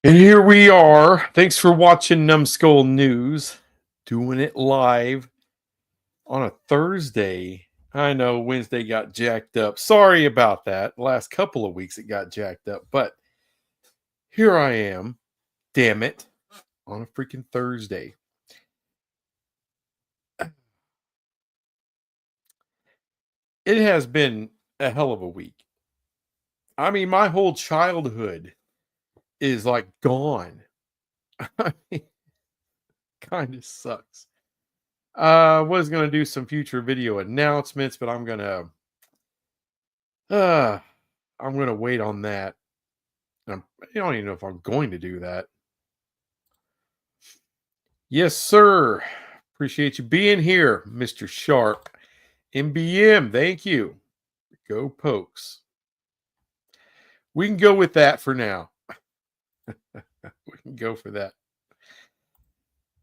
And here we are. Thanks for watching Numbskull News. Doing it live on a Thursday. I know Wednesday got jacked up. Sorry about that. The last couple of weeks it got jacked up. But here I am. Damn it. On a freaking Thursday. It has been a hell of a week. I mean, my whole childhood is like gone. I mean, kind of sucks. Was gonna do some future video announcements, but uh I'm gonna wait on that. I don't even know if I'm going to do that. Yes, sir. Appreciate you being here, Mr. Sharp. MBM, thank you. Go Pokes. We can go with that for now. We can go for that.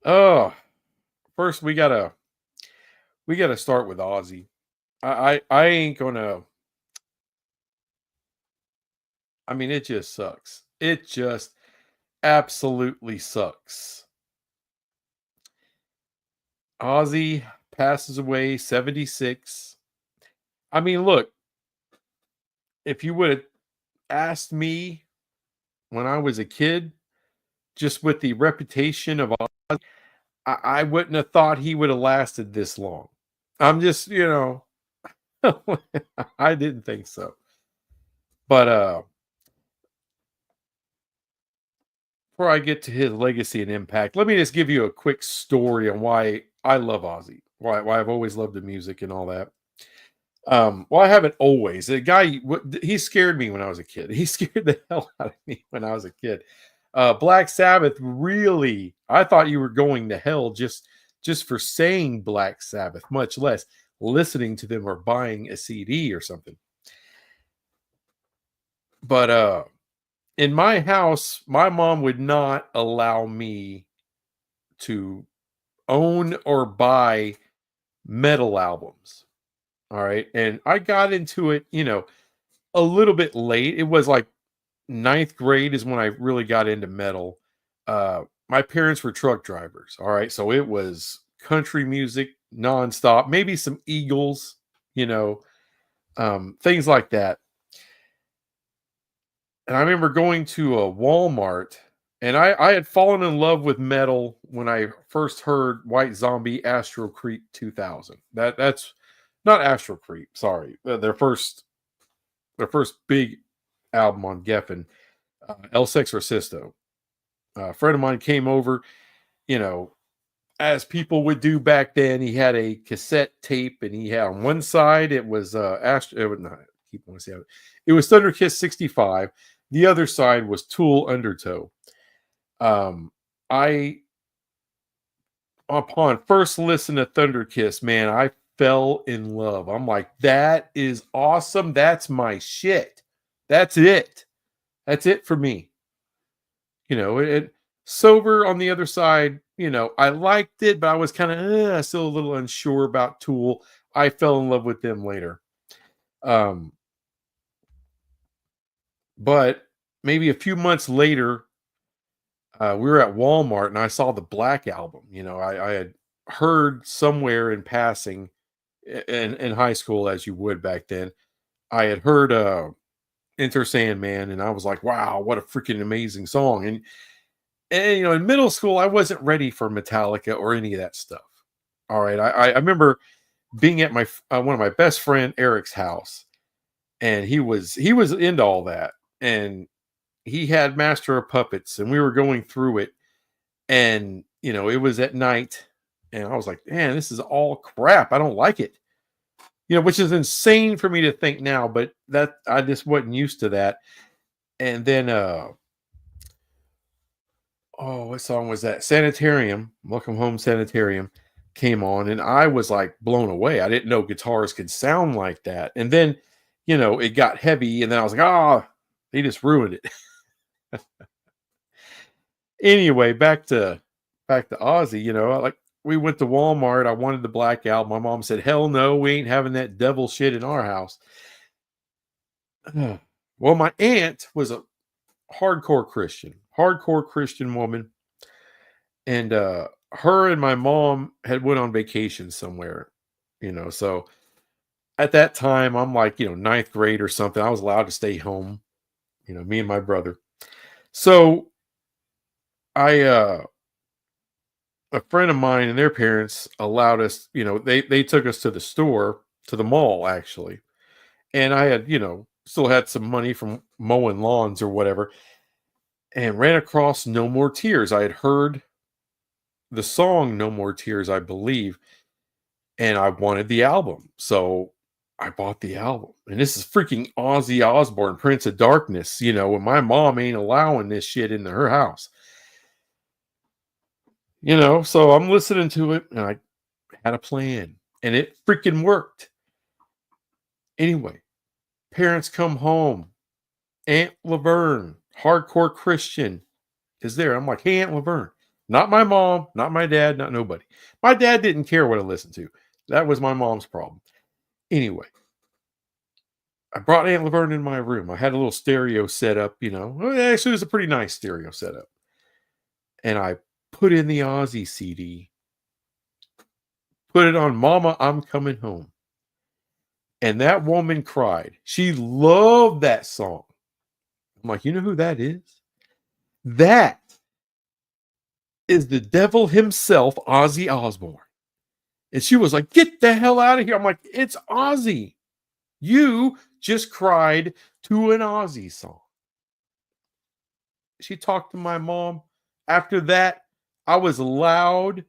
Oh, first we gotta start with Ozzy. I ain't gonna. I mean, it just sucks. It just absolutely sucks. Ozzy passes away, 76. I mean, look, if you would have asked me when I was a kid, just with the reputation of Ozzy, I wouldn't have thought he would have lasted this long. I'm just, I didn't think so. But before I get to his legacy and impact, let me just give you a quick story on why I love Ozzy, why I've always loved the music and all that. Well, I haven't always. The guy, he scared me when I was a kid. He scared the hell out of me when I was a kid. Black Sabbath, really, I thought you were going to hell just for saying Black Sabbath, much less listening to them or buying a CD or something. But in my house, my mom would not allow me to own or buy metal albums. All right. And I got into it, a little bit late. It was like ninth grade is when I really got into metal. My parents were truck drivers. All right. So it was country music nonstop, maybe some Eagles, you know, things like that. And I remember going to a Walmart and I had fallen in love with metal when I first heard White Zombie Astro Creep 2000. That's not Astro Creep, sorry. Their first big album on Geffen, El Sexorcisto. A friend of mine came over, you know, as people would do back then. He had a cassette tape, and he had on one side it was Astro. It would not keep wanting to say it was Thunderkiss 65. The other side was Tool Undertow. I Upon first listen to Thunderkiss, man, I fell in love. I'm like, that is awesome. That's my shit. That's it. That's it for me. Sober on the other side, I liked it, but I was kind of still a little unsure about Tool. I fell in love with them later. Um, but maybe a few months later, we were at Walmart and I saw the Black Album. I had heard somewhere in passing in high school, as you would back then. I had heard Enter Sandman, and I was like, wow, what a freaking amazing song. And in middle school, I wasn't ready for Metallica or any of that stuff. All right. I remember being at my one of my best friend Eric's house, and he was into all that. And he had Master of Puppets, and we were going through it, and it was at night, and I was like, man, this is all crap. I don't like it. Which is insane for me to think now, but that I just wasn't used to that. And then oh, what song was that? Sanitarium, Welcome Home Sanitarium came on, and I was like blown away. I didn't know guitars could sound like that. And then, it got heavy, and then I was like, they just ruined it. Anyway, back to Ozzy, like we went to Walmart. I wanted the Black Album. My mom said, hell no, we ain't having that devil shit in our house. Well, my aunt was a hardcore Christian. hardcore Christian woman, and her and my mom had went on vacation somewhere, so at that time I'm like, ninth grade or something. I was allowed to stay home, me and my brother. So I a friend of mine and their parents allowed us, they took us to the store, to the mall actually. And I had, still had some money from mowing lawns or whatever, and ran across No More Tears. I had heard the song No More Tears, I believe, and I wanted the album. So I bought the album. And this is freaking Ozzy Osbourne, Prince of Darkness, and my mom ain't allowing this shit into her house. So I'm listening to it and I had a plan and it freaking worked. Anyway, parents come home. Aunt Laverne, hardcore Christian, is there. I'm like, hey, Aunt Laverne. Not my mom, not my dad, not nobody. My dad didn't care what I listened to. That was my mom's problem. Anyway, I brought Aunt Laverne in my room. I had a little stereo set up, Well, actually, it was a pretty nice stereo setup. And I put in the Ozzy CD, put it on Mama, I'm Coming Home. And that woman cried. She loved that song. I'm like, you know who that is? That is the devil himself, Ozzy Osbourne. And she was like, get the hell out of here. I'm like, it's Ozzy. You just cried to an Ozzy song. She talked to my mom. After that, I was allowed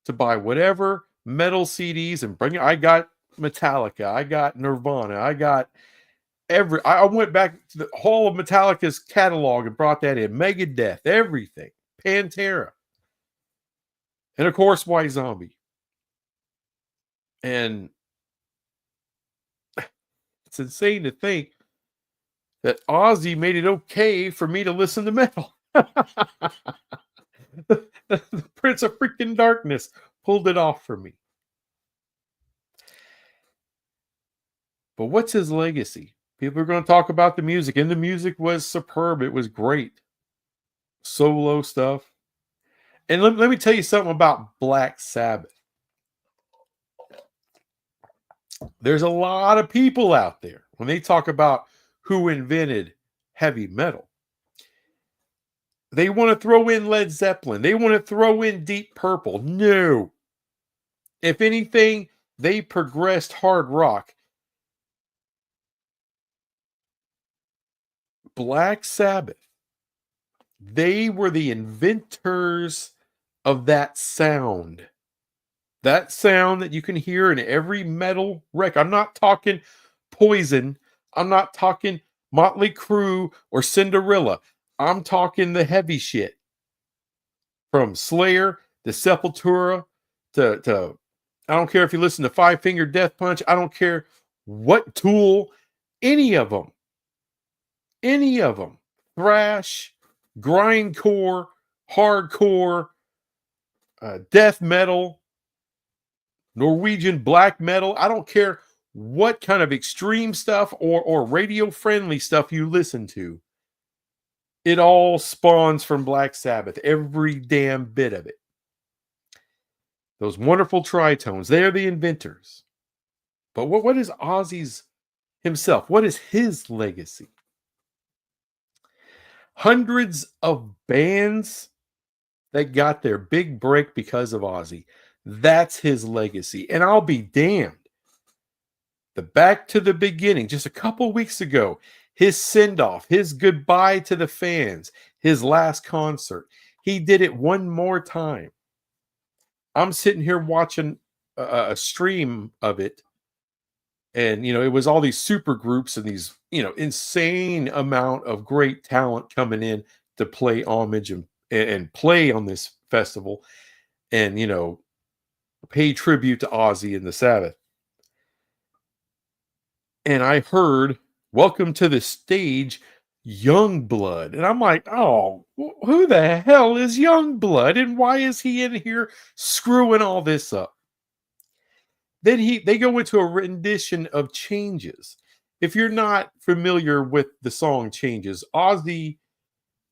to buy whatever metal CDs and bring it. I got Metallica. I got Nirvana. I got I went back to the whole of Metallica's catalog and brought that in. Megadeth, everything. Pantera. And of course, White Zombie. And it's insane to think that Ozzy made it okay for me to listen to metal. The Prince of freaking Darkness pulled it off for me. But what's his legacy? People are going to talk about the music, and the music was superb. It was great. Solo stuff. And let me tell you something about Black Sabbath. There's a lot of people out there, when they talk about who invented heavy metal, they want to throw in Led Zeppelin. They want to throw in Deep Purple. No. If anything, they progressed hard rock. Black Sabbath, they were the inventors of that sound. That sound that you can hear in every metal record. I'm not talking Poison. I'm not talking Motley Crue or Cinderella. I'm talking the heavy shit. From Slayer to Sepultura to I don't care if you listen to Five Finger Death Punch. I don't care what Tool, any of them. Any of them. Thrash, grindcore, hardcore, death metal, Norwegian black metal. I don't care what kind of extreme stuff or radio friendly stuff you listen to. It all spawns from Black Sabbath, every damn bit of it. Those wonderful tritones, they are the inventors. But what is Ozzy's himself? What is his legacy? Hundreds of bands that got their big break because of Ozzy. That's his legacy. And I'll be damned. The Back to the Beginning, just a couple weeks ago, his send-off, his goodbye to the fans, his last concert. He did it one more time. I'm sitting here watching a stream of it. And, it was all these super groups and these, insane amount of great talent coming in to play homage and play on this festival and, pay tribute to Ozzy and the Sabbath. And I heard, welcome to the stage, Youngblood. And I'm like, oh, who the hell is Youngblood? And why is he in here screwing all this up? Then they go into a rendition of Changes. If you're not familiar with the song Changes, Ozzy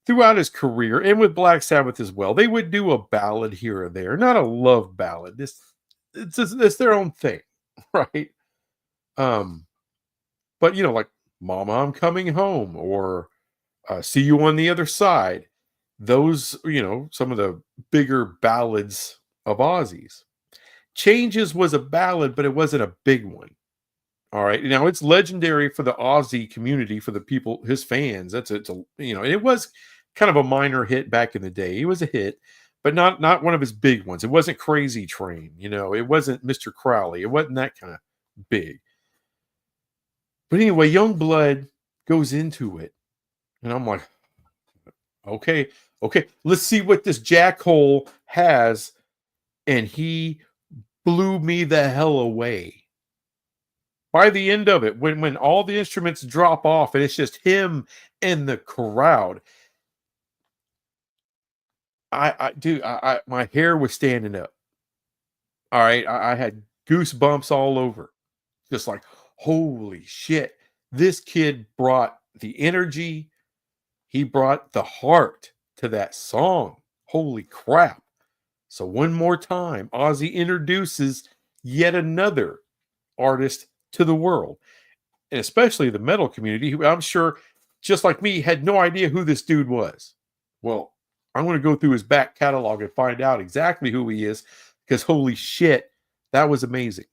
throughout his career and with Black Sabbath as well, they would do a ballad here or there, not a love ballad. It's their own thing, right? Um, but like "Mama, I'm Coming Home" or "See You on the Other Side." Those, some of the bigger ballads of Ozzy's. "Changes" was a ballad, but it wasn't a big one. All right. Now it's legendary for the Aussie community, for the people, his fans. It's a it was kind of a minor hit back in the day. It was a hit, but not one of his big ones. It wasn't Crazy Train, it wasn't Mr. Crowley. It wasn't that kind of big. But anyway, Young Blood goes into it, and I'm like, okay, okay, let's see what this jackhole has. And he blew me the hell away. By the end of it, when all the instruments drop off and it's just him and the crowd, my hair was standing up. All right, I had goosebumps all over, just like, holy shit, this kid brought the energy, he brought the heart to that song. Holy crap! So one more time, Ozzy introduces yet another artist to the world, and especially the metal community, who I'm sure, just like me, had no idea who this dude was. Well, I'm going to go through his back catalog and find out exactly who he is, because holy shit, that was amazing.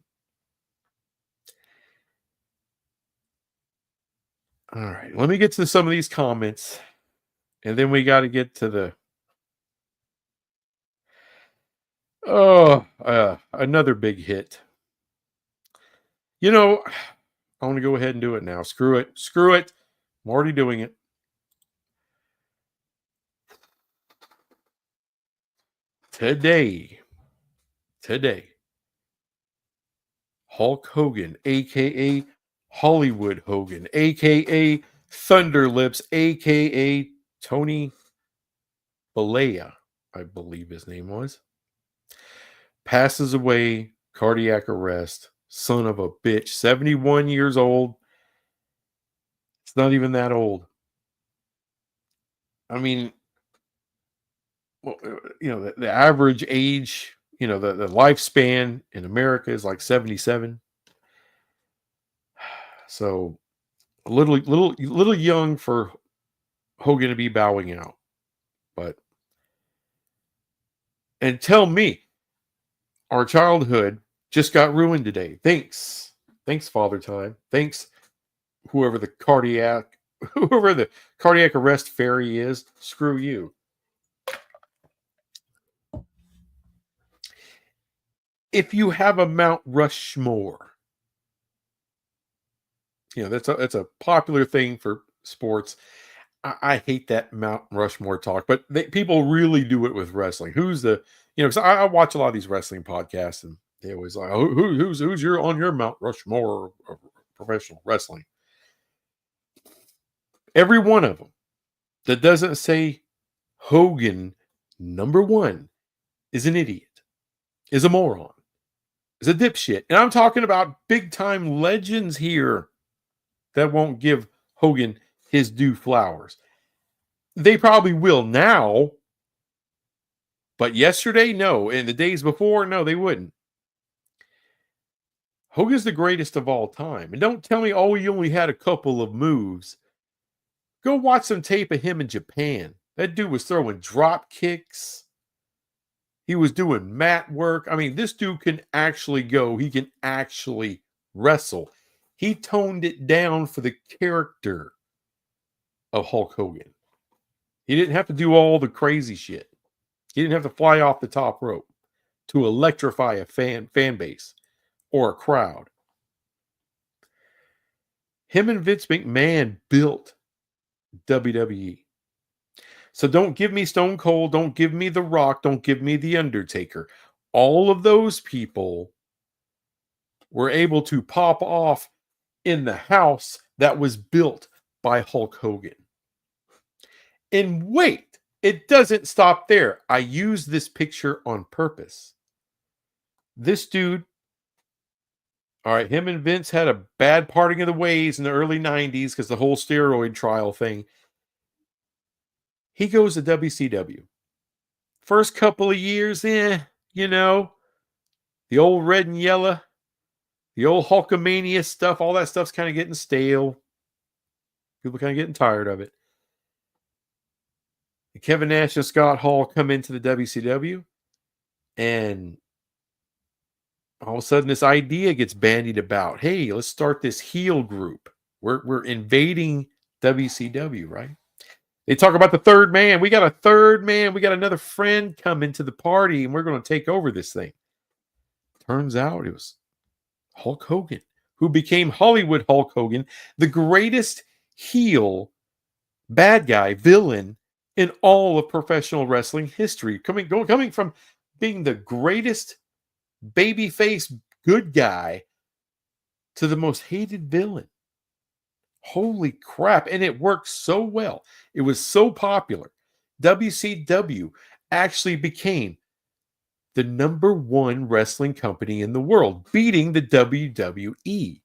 All right, let me get to some of these comments, and then we got to get to the another big hit. I want to go ahead and do it now. Screw it. Screw it. I'm already doing it. Today, Hulk Hogan, aka Hollywood Hogan, aka Thunder Lips, aka Tony Balea, I believe his name was, passes away, cardiac arrest. Son of a bitch, 71 years old. It's not even that old. I mean, well, the average age, the lifespan in America is like 77. So a little young for Hogan to be bowing out. But and tell me, our childhood just got ruined today. Thanks, Father Time. Thanks, whoever the cardiac arrest fairy is. Screw you. If you have a Mount Rushmore, that's a popular thing for sports. I hate that Mount Rushmore talk, but people really do it with wrestling. Who's the, because I watch a lot of these wrestling podcasts, and they always like, oh, who's your on your Mount Rushmore of professional wrestling? Every one of them that doesn't say Hogan number one is an idiot, is a moron, is a dipshit. And I'm talking about big time legends here that won't give Hogan his due flowers. They probably will now, but yesterday, no. And the days before, no, they wouldn't. Hogan's the greatest of all time. And don't tell me, oh, he only had a couple of moves. Go watch some tape of him in Japan. That dude was throwing drop kicks. He was doing mat work. I mean, this dude can actually go. He can actually wrestle. He toned it down for the character of Hulk Hogan. He didn't have to do all the crazy shit. He didn't have to fly off the top rope to electrify a fan base or a crowd. Him and Vince McMahon built WWE. So don't give me Stone Cold, don't give me The Rock, don't give me The Undertaker. All of those people were able to pop off in the house that was built by Hulk Hogan. And wait, it doesn't stop there. I use this picture on purpose. This dude, all right, him and Vince had a bad parting of the ways in the early 90s because the whole steroid trial thing. He goes to WCW. First couple of years, you know, the old red and yellow, the old Hulkamania stuff, all that stuff's kind of getting stale. People kind of getting tired of it. And Kevin Nash and Scott Hall come into the WCW, and all of a sudden this idea gets bandied about. Hey, let's start this heel group. We're invading WCW, right? They talk about the third man. We got a third man. We got another friend coming to the party, and we're going to take over this thing. Turns out it was Hulk Hogan, who became Hollywood Hulk Hogan, the greatest heel, bad guy, villain in all of professional wrestling history. Coming from being the greatest babyface good guy to the most hated villain. Holy crap. And it worked so well. It was so popular. WCW actually became the number one wrestling company in the world, beating the WWE.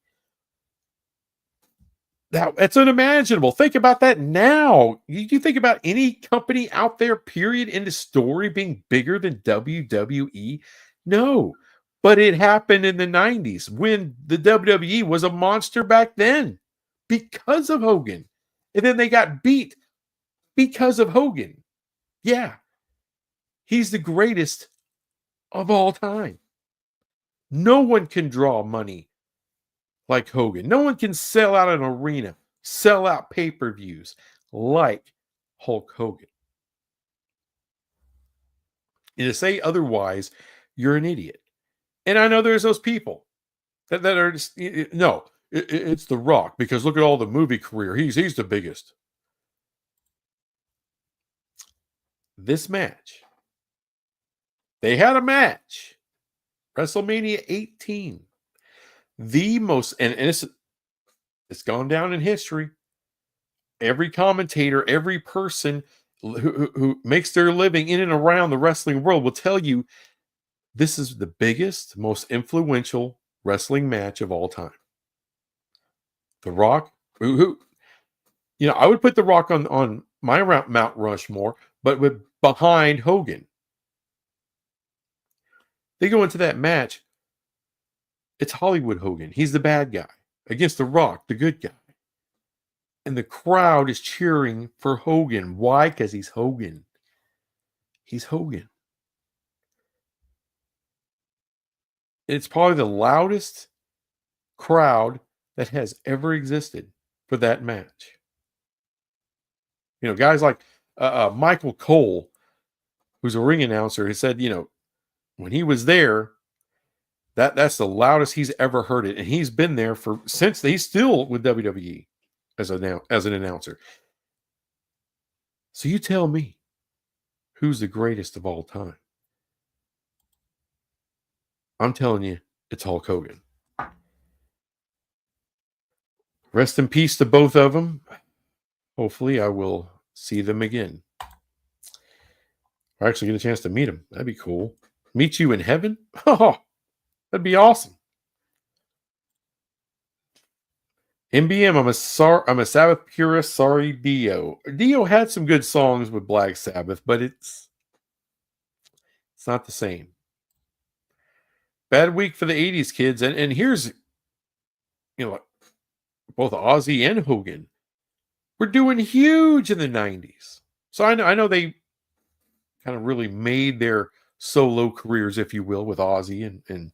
That's unimaginable. Think about that now. You think about any company out there, period, in the story being bigger than WWE? No. But it happened in the 90s when the WWE was a monster back then because of Hogan. And then they got beat because of Hogan. Yeah. He's the greatest of all time. No one can draw money like Hogan. No one can sell out an arena, sell out pay-per-views like Hulk Hogan. And to say otherwise, you're an idiot. And I know there's those people that are just, no, it's The Rock, because look at all the movie career. He's the biggest. This match, they had a match, WrestleMania 18. The most, and it's gone down in history. Every commentator, every person who makes their living in and around the wrestling world will tell you this is the biggest, most influential wrestling match of all time. The Rock, who I would put The Rock on my Mount Rushmore, but behind Hogan. They go into that match. It's Hollywood Hogan. He's the bad guy against The Rock, the good guy. And the crowd is cheering for Hogan. Why? Because he's Hogan. He's Hogan. It's probably the loudest crowd that has ever existed for that match. Guys like Michael Cole, who's a ring announcer, he said, when he was there, that's the loudest he's ever heard it. And he's been there since he's still with WWE as an announcer. So you tell me, who's the greatest of all time? I'm telling you, it's Hulk Hogan. Rest in peace to both of them. Hopefully I will see them again. Or actually get a chance to meet them. That'd be cool. Meet you in heaven? Oh, that'd be awesome. MBM, I'm a Sabbath purist. Sorry, Dio. Dio had some good songs with Black Sabbath, but it's not the same. Bad week for the 80s, kids. And here's, both Ozzy and Hogan were doing huge in the 90s. So I know they kind of really made their solo careers, if you will, with Ozzy and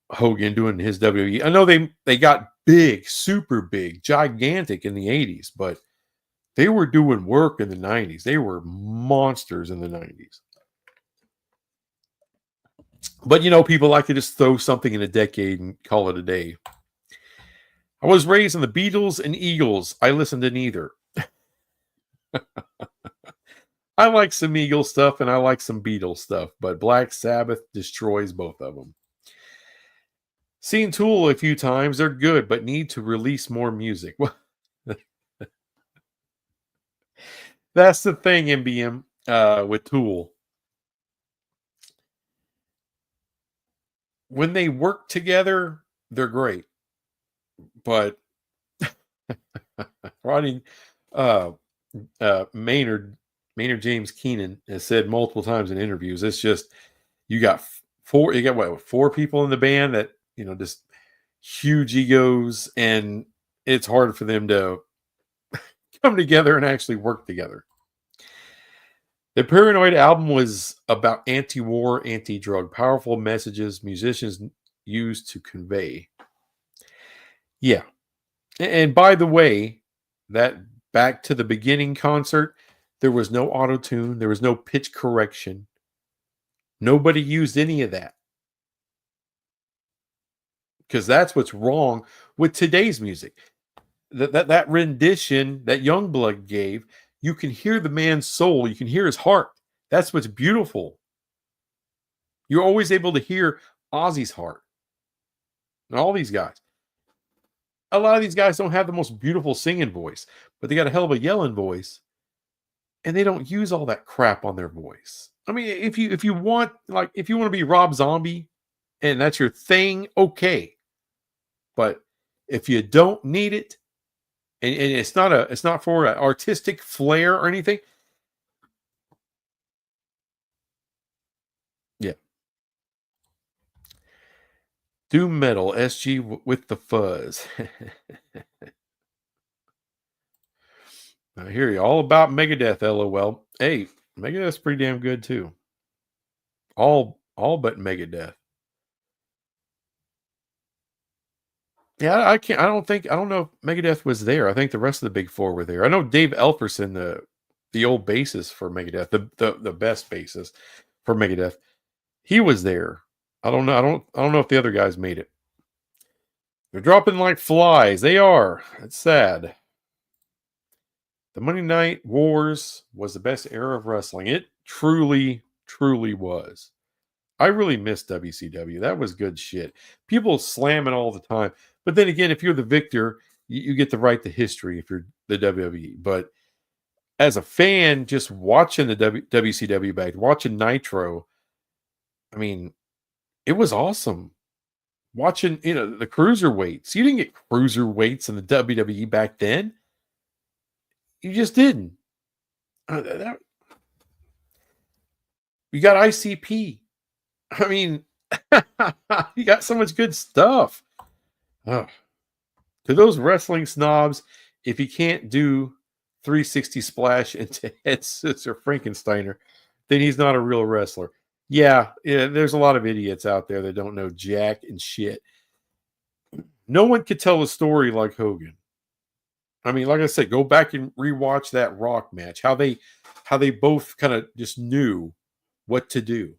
Hogan doing his WWE. I know they got big, super big, gigantic in the 80s, but they were doing work in the 90s. They were monsters in the 90s. But people like to just throw something in a decade and call it a day. I was raised on the Beatles and Eagles. I listened to neither. I like some Eagle stuff and I like some Beatles stuff, but Black Sabbath destroys both of them. Seen Tool a few times. They're good, but need to release more music. That's the thing, MBM, with Tool. When they work together, they're great. But Ronnie, Maynard James Keenan has said multiple times in interviews. It's just you got four. You got what, four people in the band that just huge egos, and it's hard for them to come together and actually work together. The Paranoid album was about anti-war, anti-drug, powerful messages musicians used to convey. Yeah. And by the way, that Back to the Beginning concert, there was no auto tune, there was no pitch correction. Nobody used any of that because that's what's wrong with today's music. That rendition that Youngblood gave, you can hear the man's soul, you can hear his heart. That's what's beautiful. You're always able to hear Ozzy's heart. And all these guys. A lot of these guys don't have the most beautiful singing voice, but they got a hell of a yelling voice, and they don't use all that crap on their voice. I mean, if you want to be Rob Zombie and that's your thing, okay. But if you don't need it, and it's not for an artistic flair or anything. Yeah. Doom metal, SG with the fuzz. I hear you. All about Megadeth, LOL. Hey, Megadeth's pretty damn good too. All but Megadeth. Yeah, I don't know if Megadeth was there. I think the rest of the big four were there. I know Dave Elferson, the old bassist for Megadeth, the best bassist for Megadeth. He was there. I don't know. I don't know if the other guys made it. They're dropping like flies. They are. It's sad. The Monday Night Wars was the best era of wrestling. It truly, truly was. I really miss WCW. That was good shit. People slam it all the time. But then again, if you're the victor, you get to write the history if you're the WWE. But as a fan, just watching the WCW back, watching Nitro, I mean, it was awesome. Watching, the cruiserweights. You didn't get cruiserweights in the WWE back then. You just didn't. You got ICP. I mean, you got so much good stuff. Oh. To those wrestling snobs, if you can't do 360 splash into head scissor Frankensteiner, then he's not a real wrestler. Yeah, there's a lot of idiots out there that don't know jack and shit. No one could tell a story like Hogan. I mean, like I said, go back and rewatch that Rock match. How they both kind of just knew what to do.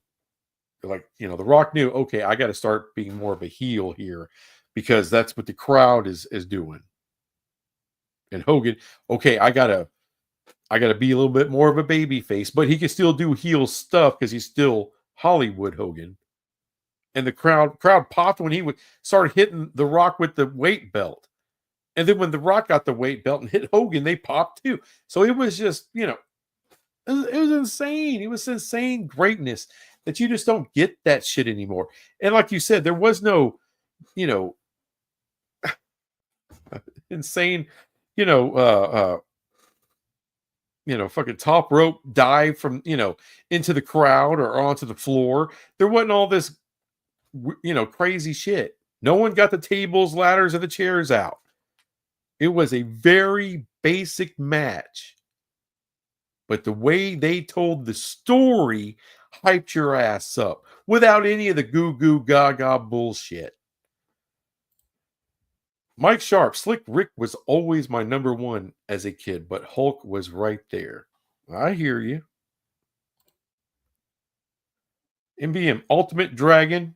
Like, The Rock knew, okay, I got to start being more of a heel here because that's what the crowd is doing. And Hogan, okay, I gotta be a little bit more of a baby face, but he can still do heel stuff because he's still Hollywood Hogan. And the crowd popped when he would start hitting The Rock with the weight belt. And then when The Rock got the weight belt and hit Hogan, they popped too. So it was just, it was insane. It was insane greatness that you just don't get that shit anymore. And like you said, there was no, insane, fucking top rope dive from, into the crowd or onto the floor. There wasn't all this, crazy shit. No one got the tables, ladders, or the chairs out. It was a very basic match. But the way they told the story hyped your ass up without any of the goo goo gaga bullshit. Mike Sharp, Slick Rick was always my number one as a kid, but Hulk was right there. I hear you. MBM, Ultimate Dragon,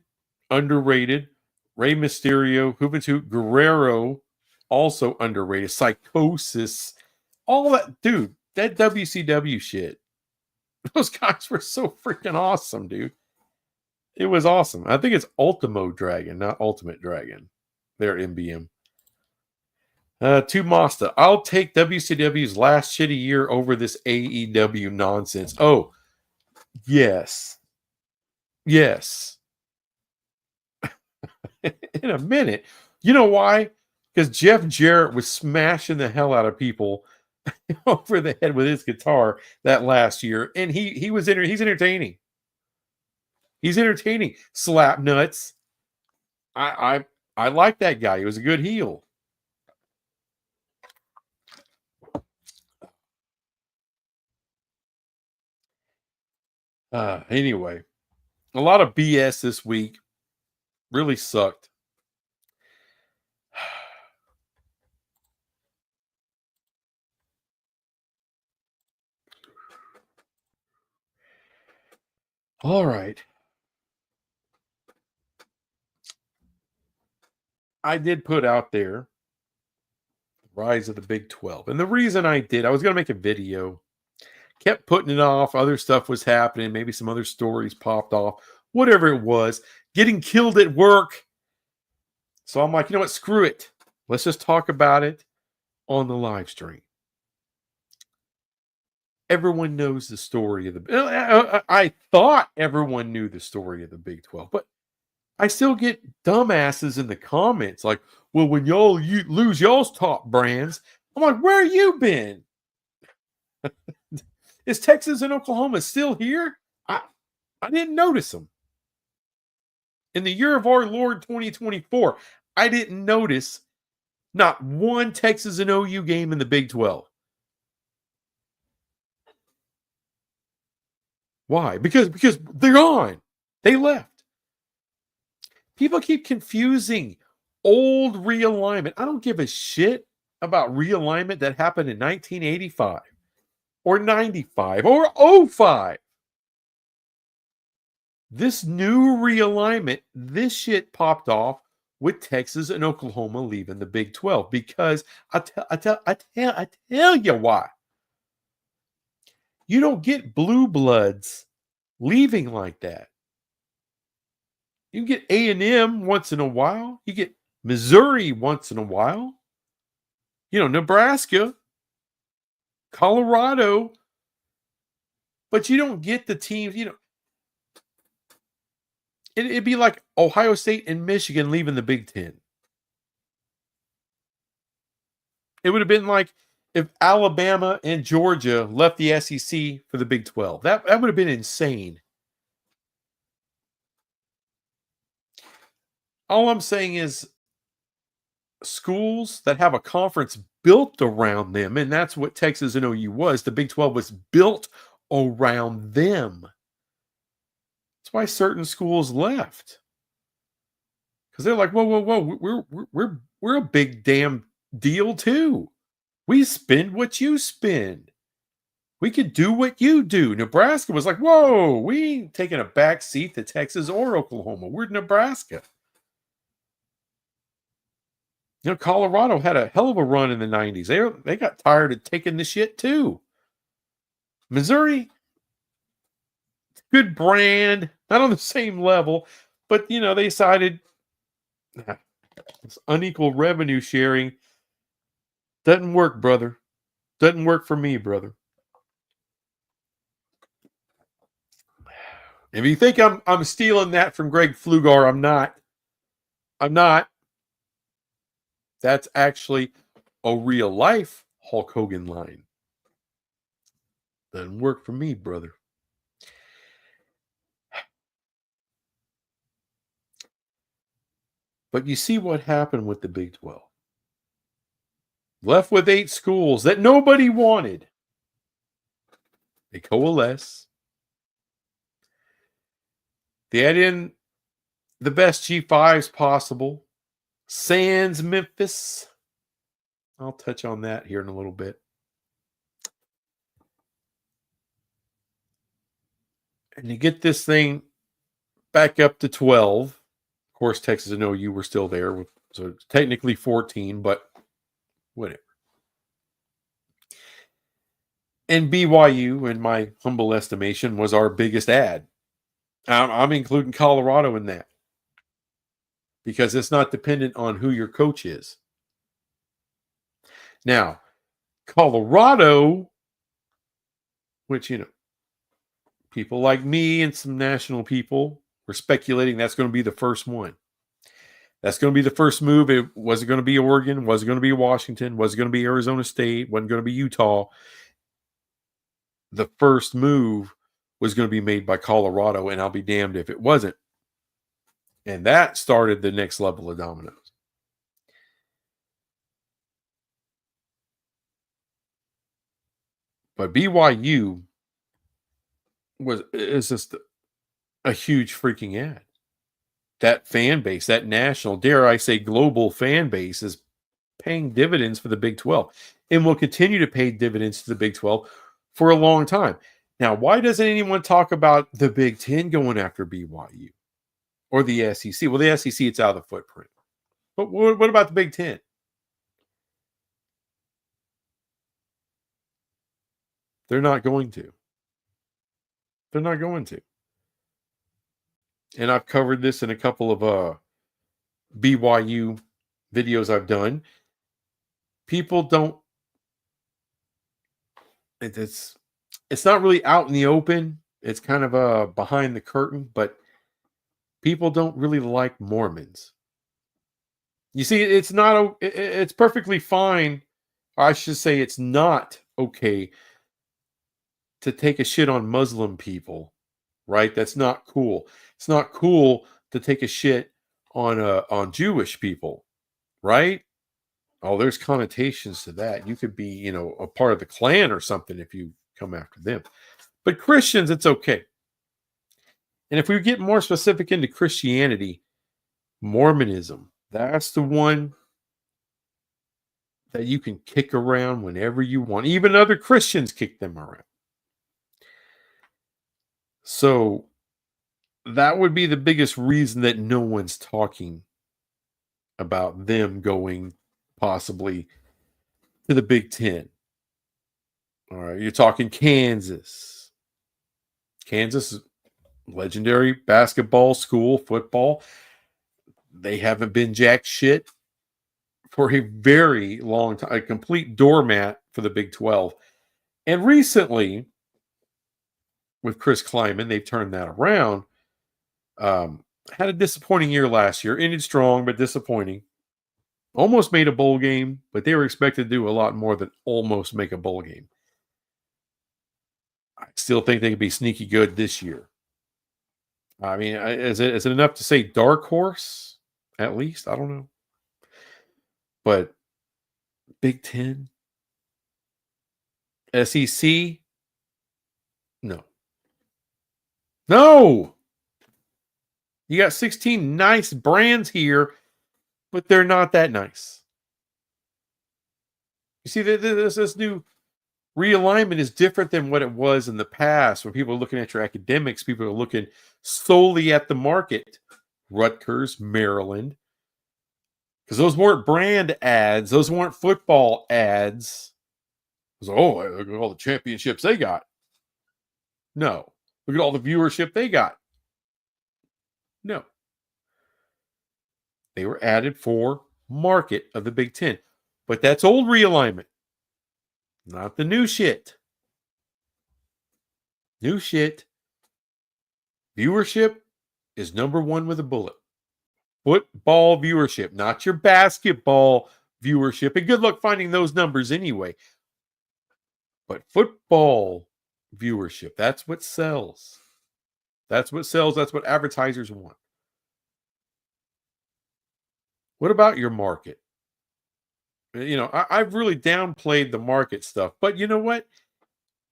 underrated. Rey Mysterio, Juventud Guerrero, also underrated. Psychosis, all that, dude, that WCW shit. Those guys were so freaking awesome, dude. It was awesome. I think it's Ultimo Dragon, not Ultimate Dragon. They're MBM. To Masta, I'll take WCW's last shitty year over this AEW nonsense. Oh, yes. Yes. In a minute. You know why? Because Jeff Jarrett was smashing the hell out of people over the head with his guitar that last year, and he's entertaining. He's entertaining. Slap nuts. I like that guy. He was a good heel. Anyway, a lot of BS this week. Really sucked. All right. I did put out there Rise of the Big 12. And the reason I did, I was going to make a video, kept putting it off. Other stuff was happening. Maybe some other stories popped off, whatever it was, getting killed at work. So I'm like, you know what? Screw it. Let's just talk about it on the live stream. Everyone knows the story of the. I thought everyone knew the story of the Big 12, but I still get dumbasses in the comments like, well, when you lose y'all's top brands, I'm like, where you been? Is Texas and Oklahoma still here? I didn't notice them. In the year of our Lord 2024, I didn't notice not one Texas and OU game in the Big 12. Why? Because they're gone. They left. People keep confusing old realignment. I don't give a shit about realignment that happened in 1985 or 95 or 05. This new realignment, this shit popped off with Texas and Oklahoma leaving the Big 12 because I tell you why. You don't get blue bloods leaving like that. You can get A&M once in a while. You get Missouri once in a while. Nebraska, Colorado. But you don't get the teams, it'd be like Ohio State and Michigan leaving the Big Ten. It would have been like if Alabama and Georgia left the SEC for the Big 12. That would have been insane. All I'm saying is schools that have a conference built around them, and that's what Texas and OU was. The Big 12 was built around them. That's why certain schools left. Because they're like, whoa, we're a big damn deal too. We spend what you spend. We could do what you do. Nebraska was like, whoa, we ain't taking a back seat to Texas or Oklahoma. We're Nebraska. Colorado had a hell of a run in the 90s. They got tired of taking the shit too. Missouri, good brand, not on the same level, but they decided this unequal revenue sharing doesn't work, brother. Doesn't work for me, brother. If you think I'm stealing that from Greg Flugar, I'm not. I'm not. That's actually a real life Hulk Hogan line. Doesn't work for me, brother. But you see what happened with the Big 12. Left with 8 schools that nobody wanted. They coalesce. They add in the best G5s possible. Sans Memphis. I'll touch on that here in a little bit. And you get this thing back up to 12. Of course, Texas and OU were still there. So it's technically 14, but whatever. And BYU, in my humble estimation, was our biggest ad. I'm including Colorado in that because it's not dependent on who your coach is. Now, Colorado, which, people like me and some national people were speculating that's going to be the first one. That's going to be the first move. It was going to be Oregon, was it going to be Washington, was it going to be Arizona State, wasn't going to be Utah. The first move was going to be made by Colorado, and I'll be damned if it wasn't. And that started the next level of dominoes. But BYU is just a huge freaking ad. That fan base, that national, dare I say, global fan base is paying dividends for the Big 12 and will continue to pay dividends to the Big 12 for a long time. Now, why doesn't anyone talk about the Big 10 going after BYU or the SEC? Well, the SEC, it's out of the footprint. But what about the Big 10? They're not going to. They're not going to. And I've covered this in a couple of BYU videos I've done. People don't. It's not really out in the open. It's kind of behind the curtain, but people don't really like Mormons. You see, it's not. It's perfectly fine. I should say it's not okay to take a shit on Muslim people, right? That's not cool. It's not cool to take a shit on Jewish people, right? Oh, there's connotations to that. You could be, a part of the Klan or something if you come after them. But Christians, it's okay. And if we get more specific into Christianity, Mormonism, that's the one that you can kick around whenever you want. Even other Christians kick them around. So that would be the biggest reason that no one's talking about them going possibly to the Big 10. All right, you're talking Kansas. Kansas is legendary basketball school, football. They haven't been jack shit for a very long time, a complete doormat for the Big 12. And recently, with Chris Kleiman, they've turned that around. Had a disappointing year last year. Ended strong, but disappointing. Almost made a bowl game, but they were expected to do a lot more than almost make a bowl game. I still think they could be sneaky good this year. I mean, is it enough to say dark horse? At least, I don't know. But Big 10, SEC, no. You got 16 nice brands here, but they're not that nice. You see, this new realignment is different than what it was in the past, where people are looking at your academics, people are looking solely at the market. Rutgers, Maryland, because those weren't brand ads, those weren't football ads. It was, look at all the championships they got. No. Look at all the viewership they got. No. They were added for market of the Big 10. But that's old realignment, not the new shit. New shit. Viewership is number one with a bullet. Football viewership, not your basketball viewership. And good luck finding those numbers anyway. But football viewership, that's what sells. That's what sells. That's what advertisers want. What about your market? I've really downplayed the market stuff, but you know what?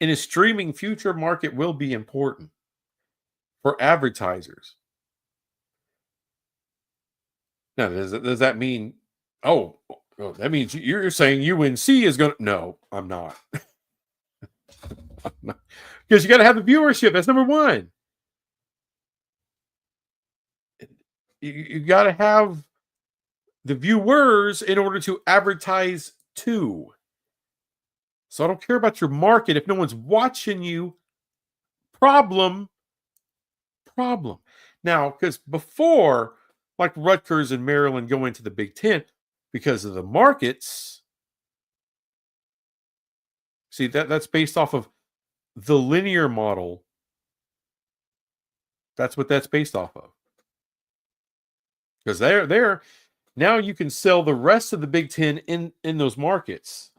In a streaming future, market will be important for advertisers. Now, does that mean, that means you're saying UNC is going to, no, I'm not. Because you got to have the viewership. That's number one. You got to have the viewers in order to advertise to. So I don't care about your market. If no one's watching you, problem. Now, because before, like Rutgers and Maryland go into the Big 10, because of the markets, see, that's based off of the linear model. That's what that's based off of. Because they're Now you can sell the rest of the Big Ten in those markets,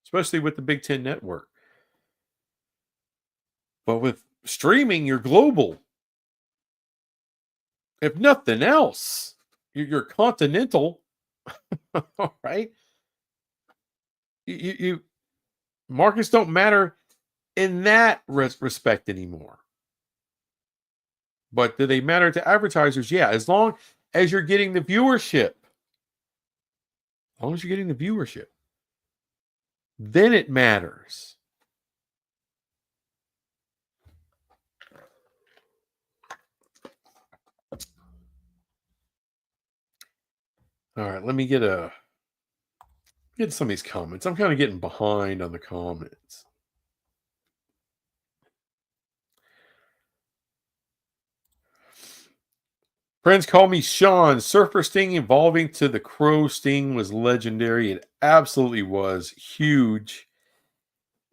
especially with the Big Ten network. But with streaming, you're global. If nothing else, you're continental. All right. You markets don't matter in that respect anymore. But do they matter to advertisers? Yeah, as long as you're getting the viewership. As long as you're getting the viewership, then it matters. All right, let me get some of these comments. I'm kind of getting behind on the comments. Friends call me Sean. Surfer Sting evolving to the Crow Sting was legendary. It absolutely was huge.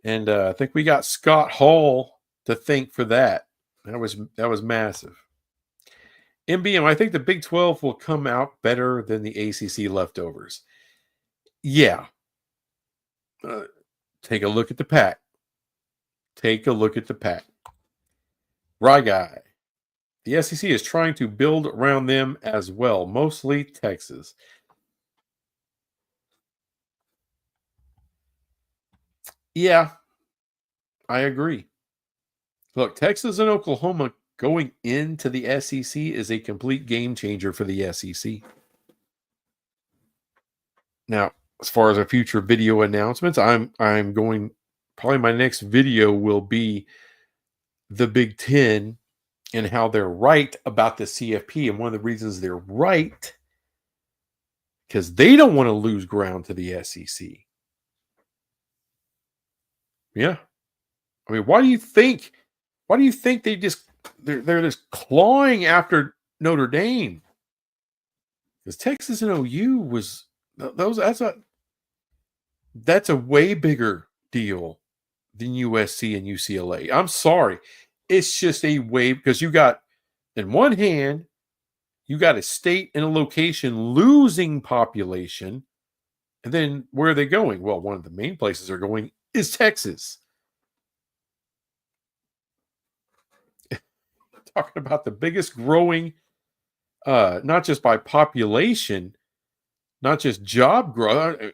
And I think we got Scott Hall to thank for that. That was massive. MBM, I think the Big 12 will come out better than the ACC leftovers. Yeah. Take a look at the pack. Take a look at the pack. Rye Guy. The SEC is trying to build around them as well, mostly Texas. Yeah, I agree. Look, Texas and Oklahoma going into the SEC is a complete game changer for the SEC. Now, as far as our future video announcements, I'm going, probably my next video will be the Big Ten and how they're right about the CFP. And one of the reasons they're right, because they don't want to lose ground to the SEC. Yeah. I mean, why do you think they're just clawing after Notre Dame? Because Texas and OU was that's a way bigger deal than USC and UCLA. I'm sorry. It's just a way, because you got, in one hand, you got a state and a location losing population. And then where are they going? Well, one of the main places they're going is Texas. Talking about the biggest growing, not just by population, not just job growth,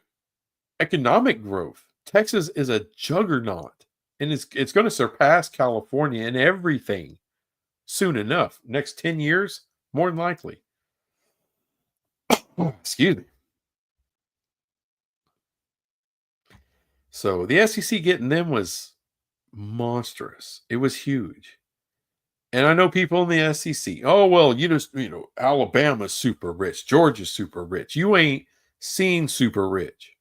economic growth. Texas is a juggernaut, and it's going to surpass California in everything soon enough. Next 10 years, more than likely. Excuse me. So the SEC getting them was monstrous. It was huge. And I know people in the SEC, oh, well, Alabama's super rich. Georgia's super rich. You ain't seen super rich.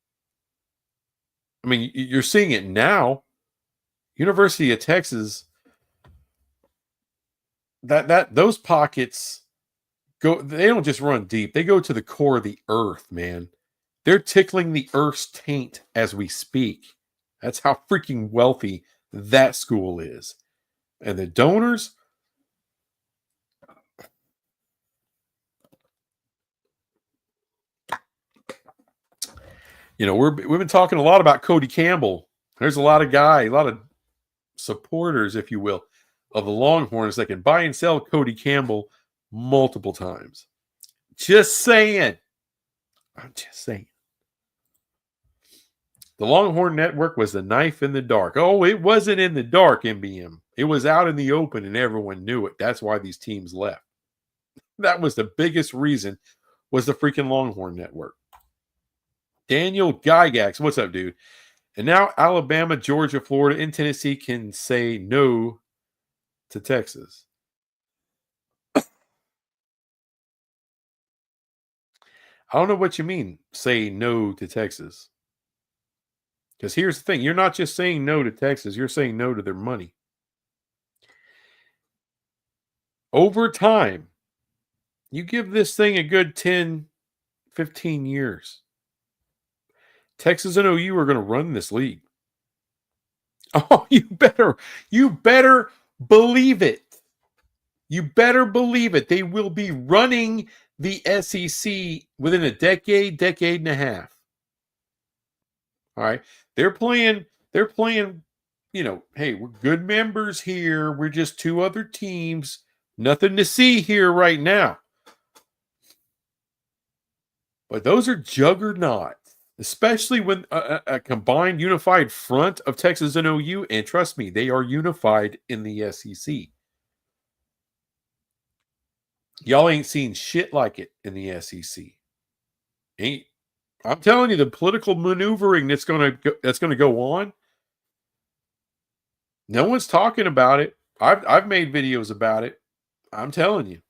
I mean, you're seeing it now. University of Texas, those pockets they don't just run deep. They go to the core of the earth, man. They're tickling the earth's taint as we speak. That's how freaking wealthy that school is. And the donors, we've been talking a lot about Cody Campbell. There's a lot of supporters, if you will, of the Longhorns that can buy and sell Cody Campbell multiple times. Just saying. I'm just saying. The Longhorn Network was the knife in the dark. Oh, it wasn't in the dark, MBM. It was out in the open and everyone knew it. That's why these teams left. That was the biggest reason, was the freaking Longhorn Network. Daniel Gygax, what's up, dude? And now Alabama, Georgia, Florida, and Tennessee can say no to Texas. I don't know what you mean, say no to Texas. Because here's the thing. You're not just saying no to Texas. You're saying no to their money. Over time, you give this thing a good 10, 15 years. Texas and OU are going to run this league. Oh, you better believe it. You better believe it. They will be running the SEC within a decade and a half. All right. They're playing, hey, we're good members here. We're just two other teams. Nothing to see here right now. But those are juggernauts, especially when a combined unified front of Texas and OU, and trust me, they are unified in the SEC. Y'all ain't seen shit like it in the SEC. I'm telling you, the political maneuvering that's going to go on. No one's talking about it. I've made videos about it. I'm telling you,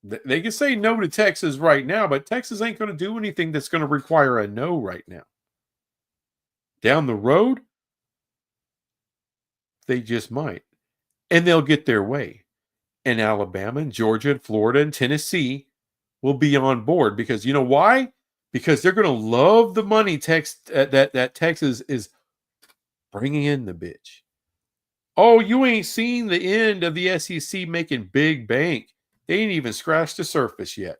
they can say no to Texas right now, but Texas ain't going to do anything that's going to require a no right now. Down the road, they just might, and they'll get their way. And Alabama and Georgia and Florida and Tennessee will be on board because you know why? Because they're going to love the money that Texas is bringing in the bitch. Oh, you ain't seen the end of the SEC making big bank. They ain't even scratched the surface yet.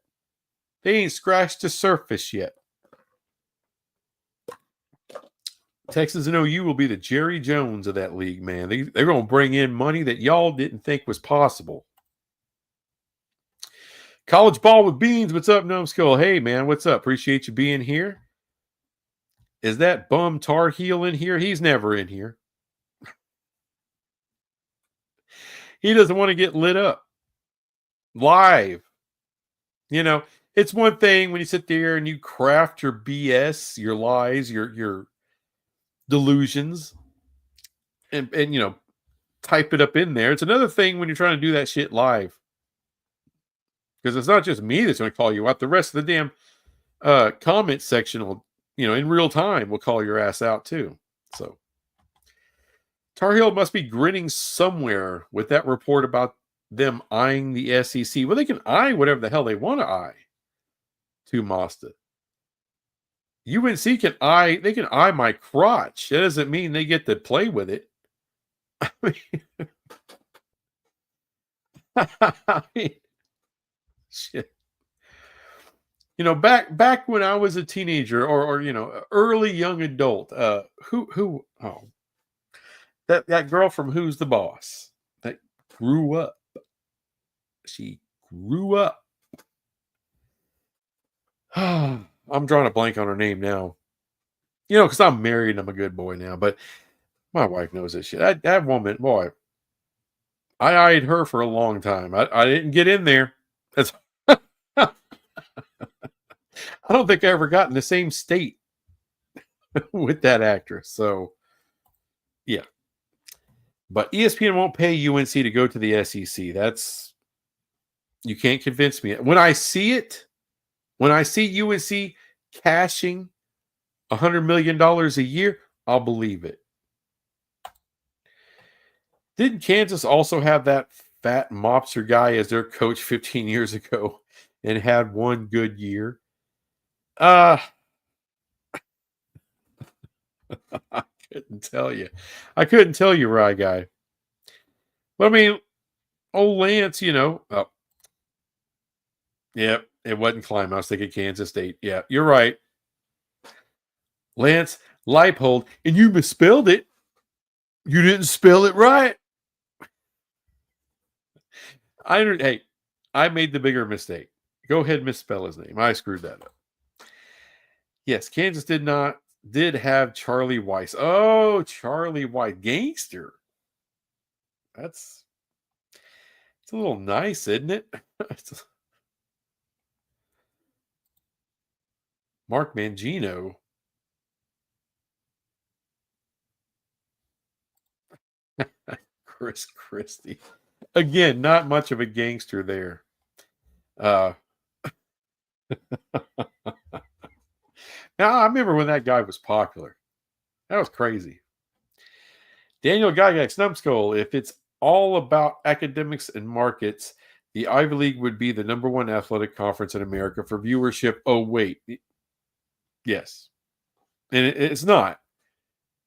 Texas and OU will be the Jerry Jones of that league, man. They're going to bring in money that y'all didn't think was possible. College ball with beans. What's up, Numbskull? Hey, man, what's up? Appreciate you being here. Is that bum Tar Heel in here? He's never in here. He doesn't want to get lit up live. It's one thing when you sit there and you craft your BS, your lies, your delusions, and type it up in there. It's another thing when you're trying to do that shit live. Because it's not just me that's going to call you out. The rest of the damn comment section will, in real time, will call your ass out too. So Tar Heel must be grinning somewhere with that report about them eyeing the SEC. Well, they can eye whatever the hell they want to eye to Mazda. UNC can eye my crotch. That doesn't mean they get to play with it. I mean, shit. Back when I was a teenager or early young adult, that girl from Who's the Boss that grew up. She grew up. I'm drawing a blank on her name now. Because I'm married and I'm a good boy now, but my wife knows this shit. That woman, boy, I eyed her for a long time. I didn't get in there. That's I don't think I ever got in the same state with that actress. So, yeah. But ESPN won't pay UNC to go to the SEC. You can't convince me. When I see UNC cashing $100 million a year, I'll believe it. Didn't Kansas also have that fat mobster guy as their coach 15 years ago and had one good year? I couldn't tell you. Rye guy. But I mean, old Lance, oh, yeah, it wasn't Climb. I was thinking Kansas State. Yeah, you're right. Lance Leipold, and you misspelled it. You didn't spell it right. Hey, I made the bigger mistake. Go ahead and misspell his name. I screwed that up. Yes, Kansas did have Charlie Weiss. Oh, Charlie Weiss, gangster. It's a little nice, isn't it? Mark Mangino. Chris Christie. Again, not much of a gangster there. Now, I remember when that guy was popular. That was crazy. Daniel Gygax, Numbskull, if it's all about academics and markets, the Ivy League would be the number one athletic conference in America for viewership. Oh, wait. Yes. And it's not.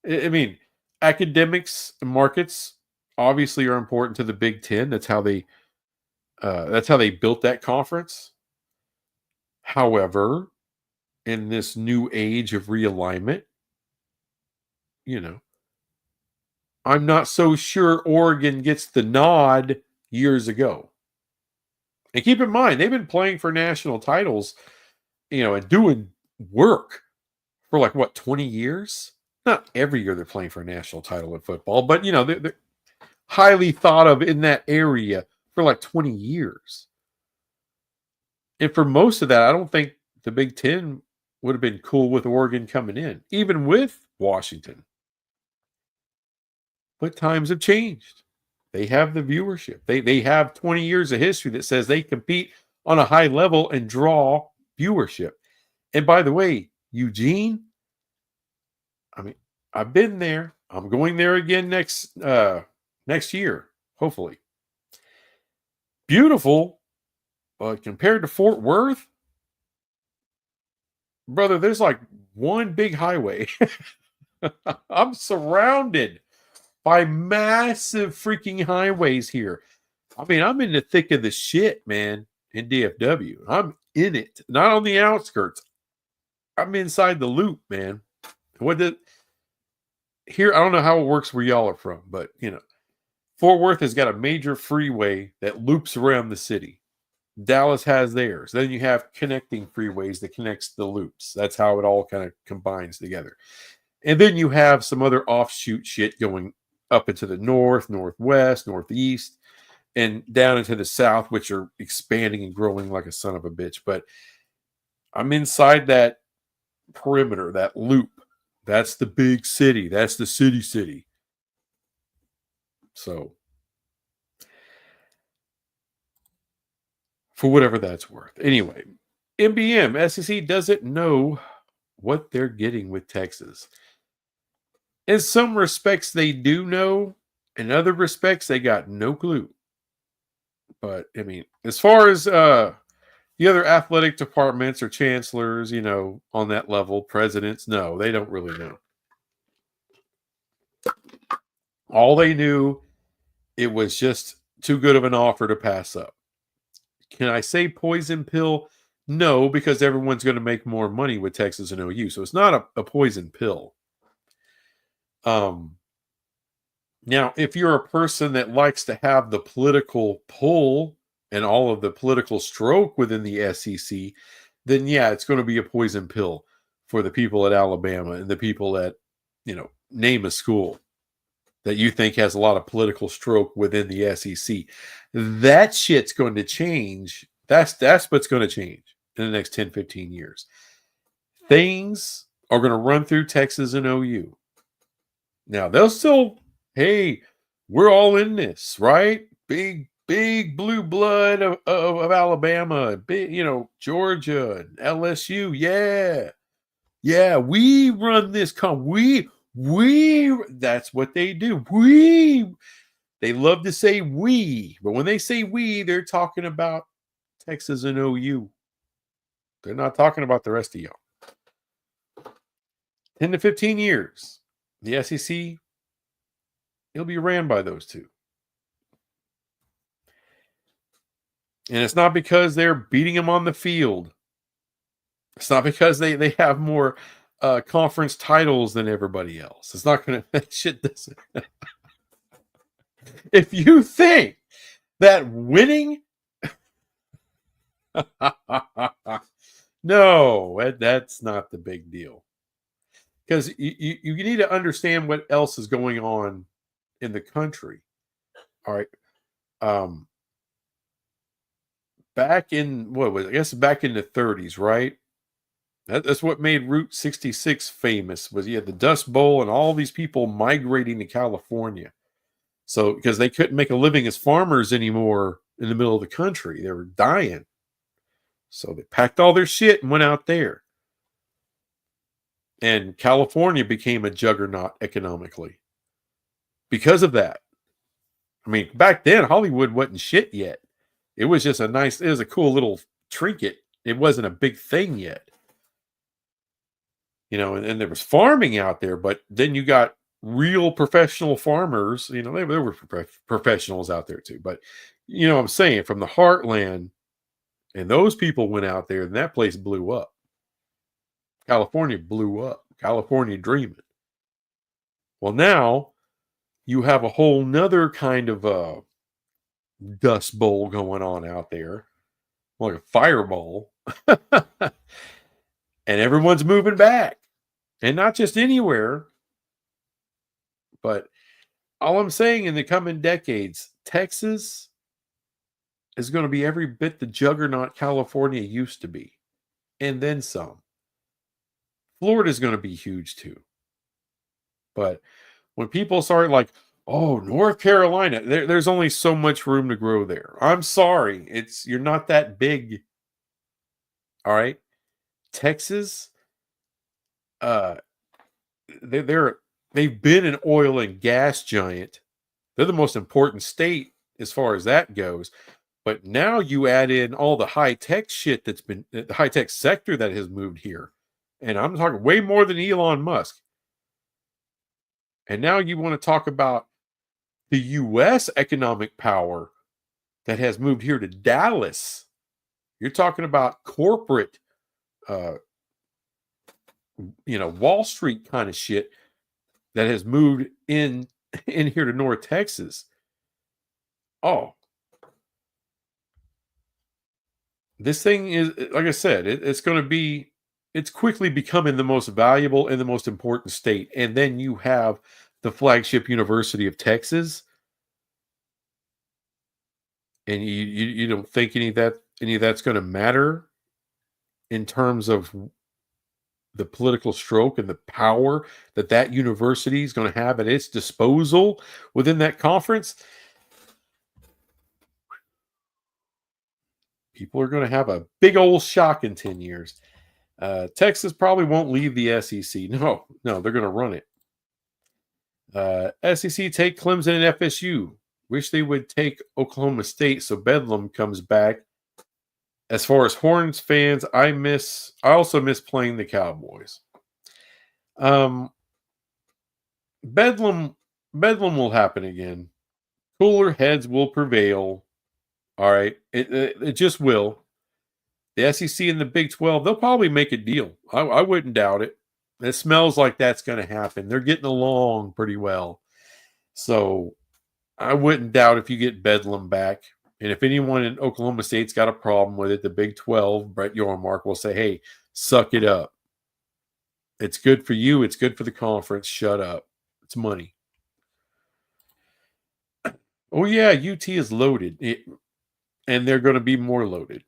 I mean, academics and markets obviously are important to the Big Ten. That's how they built that conference. However, in this new age of realignment, you know, I'm not so sure Oregon gets the nod years ago. And keep in mind, they've been playing for national titles, and doing work for like what, 20 years? Not every year they're playing for a national title in football, but they're highly thought of in that area for like 20 years. And for most of that, I don't think the Big Ten would have been cool with Oregon coming in, even with Washington. But times have changed. They have the viewership. They have 20 years of history that says they compete on a high level and draw viewership. And by the way, Eugene, I mean, I've been there. I'm going there again next year, hopefully. Beautiful, but compared to Fort Worth, brother, there's like one big highway. I'm surrounded by massive freaking highways here. I mean, I'm in the thick of the shit, man, in DFW. I'm in it, not on the outskirts. I'm inside the loop, man. Here, I don't know how it works where y'all are from, but Fort Worth has got a major freeway that loops around the city. Dallas has theirs. Then you have connecting freeways that connects the loops. That's how it all kind of combines together. And then you have some other offshoot shit going up into the north, northwest, northeast, and down into the south, which are expanding and growing like a son of a bitch. But I'm inside that perimeter, that loop. That's the big city. That's the city. So, for whatever that's worth. Anyway, MBM, SEC doesn't know what they're getting with Texas. In some respects, they do know. In other respects, they got no clue. But, I mean, as far as the other athletic departments or chancellors, on that level, presidents, no, they don't really know. All they knew, it was just too good of an offer to pass up. Can I say poison pill? No, because everyone's going to make more money with Texas and OU. So it's not a poison pill. Now, if you're a person that likes to have the political pull and all of the political stroke within the SEC, then yeah, it's going to be a poison pill for the people at Alabama and the people at, name a school that you think has a lot of political stroke within the SEC. That shit's going to change. That's what's going to change in the next 10, 15 years. Things are going to run through Texas and OU. Now, they'll still, hey, we're all in this, right? Big blue blood of Alabama, big, Georgia and LSU. Yeah, we run this. That's what they do. They love to say we, but when they say we, they're talking about Texas and OU. They're not talking about the rest of y'all. 10 to 15 years, the SEC, it'll be ran by those two. And it's not because they're beating them on the field. It's not because they have more conference titles than everybody else. It's not going to, that shit doesn't. If you think that winning, no, that's not the big deal. Because you need to understand what else is going on in the country. All right. Back in, back in the 30s, right? That's what made Route 66 famous, was you had the Dust Bowl and all these people migrating to California. So, because they couldn't make a living as farmers anymore in the middle of the country. They were dying. So they packed all their shit and went out there. And California became a juggernaut economically because of that. I mean, back then, Hollywood wasn't shit yet. It was just it was a cool little trinket. It wasn't a big thing yet. And there was farming out there, but then you got real professional farmers. There were professionals out there too. But, I'm saying, from the heartland, And those people went out there and that place blew up. California blew up. California dreaming. Well, now you have a whole nother kind of dust bowl going on out there, like a fireball. And everyone's moving back. And not just anywhere, but all I'm saying in the coming decades, Texas is going to be every bit the juggernaut California used to be, and then some. Florida is going to be huge too. But when people start like, oh, North Carolina, there's only so much room to grow there. I'm sorry. You're not that big. All right. Texas, uh, they've been an oil and gas giant. They're the most important state as far as that goes. But now you add in all the high tech shit that's been the high tech sector that has moved here. And I'm talking way more than Elon Musk. And now you want to talk about the US economic power that has moved here to Dallas. You're talking about corporate, uh, Wall Street kind of shit that has moved in here to North Texas. Oh, this thing is, like I said, it's quickly becoming the most valuable and the most important state. And then you have the flagship University of Texas, and you don't think any of that's going to matter in terms of the political stroke and the power that university is going to have at its disposal within that conference. People are going to have a big old shock in 10 years. Texas probably won't leave the SEC. No, they're going to run it. SEC take Clemson and FSU. Wish they would take Oklahoma State so Bedlam comes back. As far as Horns fans, I also miss playing the Cowboys. Bedlam will happen again. Cooler heads will prevail. All right, it just will. The SEC and the Big 12, they'll probably make a deal. I wouldn't doubt it. It smells like that's going to happen. They're getting along pretty well. So I wouldn't doubt if you get Bedlam back. And if anyone in Oklahoma State's got a problem with it, the Big 12, Brett Yormark will say, hey, suck it up. It's good for you. It's good for the conference. Shut up. It's money. Oh, yeah, UT is loaded. And they're going to be more loaded.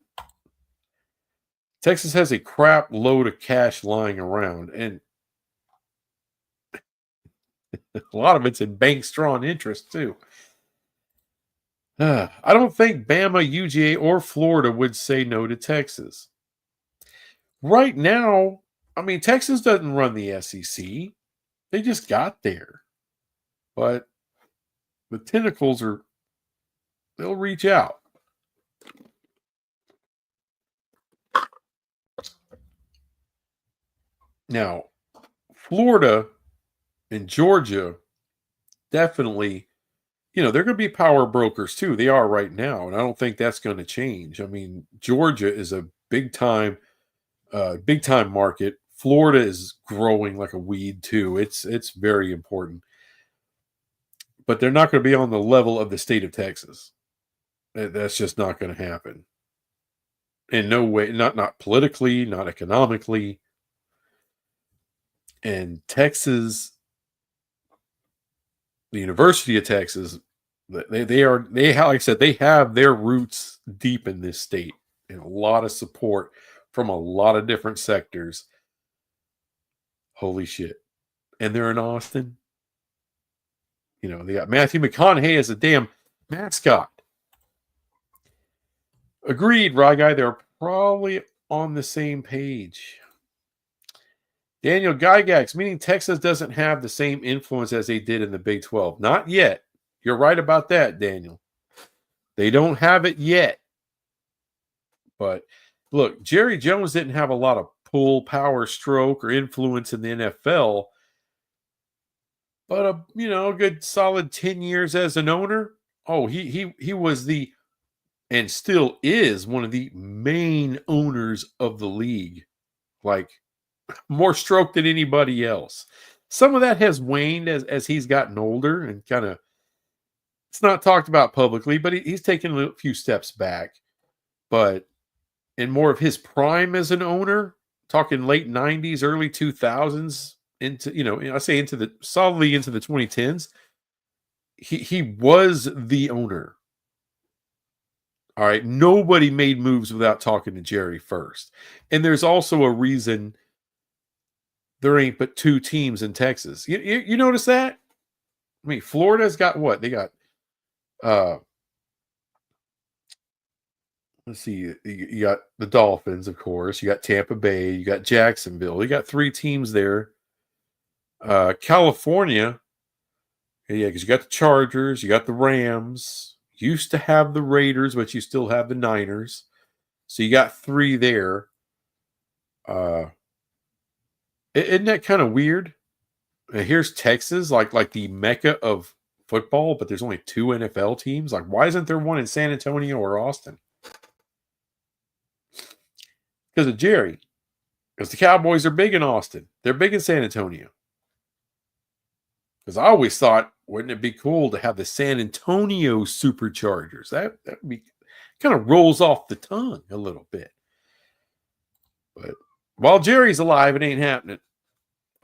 Texas has a crap load of cash lying around, and a lot of it's in banks drawing interest, too. I don't think Bama, UGA, or Florida would say no to Texas. Right now, I mean, Texas doesn't run the SEC. They just got there. But the tentacles they'll reach out. Now, Florida and Georgia definitely, they're going to be power brokers too. They are right now. And I don't think that's going to change. I mean, Georgia is a big time market. Florida is growing like a weed too. It's very important. But they're not going to be on the level of the state of Texas. That's just not going to happen. In no way, not politically, not economically. And Texas, the University of Texas, they like I said, they have their roots deep in this state and a lot of support from a lot of different sectors. Holy shit. And they're in Austin. They got Matthew McConaughey as a damn mascot. Agreed, Rye Guy. They're probably on the same page. Daniel Gygax, meaning Texas doesn't have the same influence as they did in the Big 12. Not yet. You're right about that, Daniel. They don't have it yet. But look, Jerry Jones didn't have a lot of pull, power, stroke, or influence in the NFL. But a good solid 10 years as an owner. Oh, he was the and still is one of the main owners of the league. Like, more stroke than anybody else. Some of that has waned as he's gotten older and kind of, it's not talked about publicly, but he's taken a few steps back. But in more of his prime as an owner, talking late 90s, early 2000s, into, I say into the solidly into the 2010s, he was the owner. All right. Nobody made moves without talking to Jerry first. And there's also a reason there ain't but two teams in Texas. You notice that? I mean, Florida's got what? They got uh let's see, you got the Dolphins, of course, you got Tampa Bay, you got Jacksonville, you got three teams there. California, yeah, because you got the Chargers, you got the Rams, used to have the Raiders, but you still have the Niners. So you got three there. Isn't that kind of weird? Here's Texas, like the mecca of football, but there's only two NFL teams. Like, why isn't there one in San Antonio or Austin? Because of Jerry. Because the Cowboys are big in Austin. They're big in San Antonio. Because I always thought, wouldn't it be cool to have the San Antonio Superchargers? That would be, kind of rolls off the tongue a little bit. But while Jerry's alive, it ain't happening.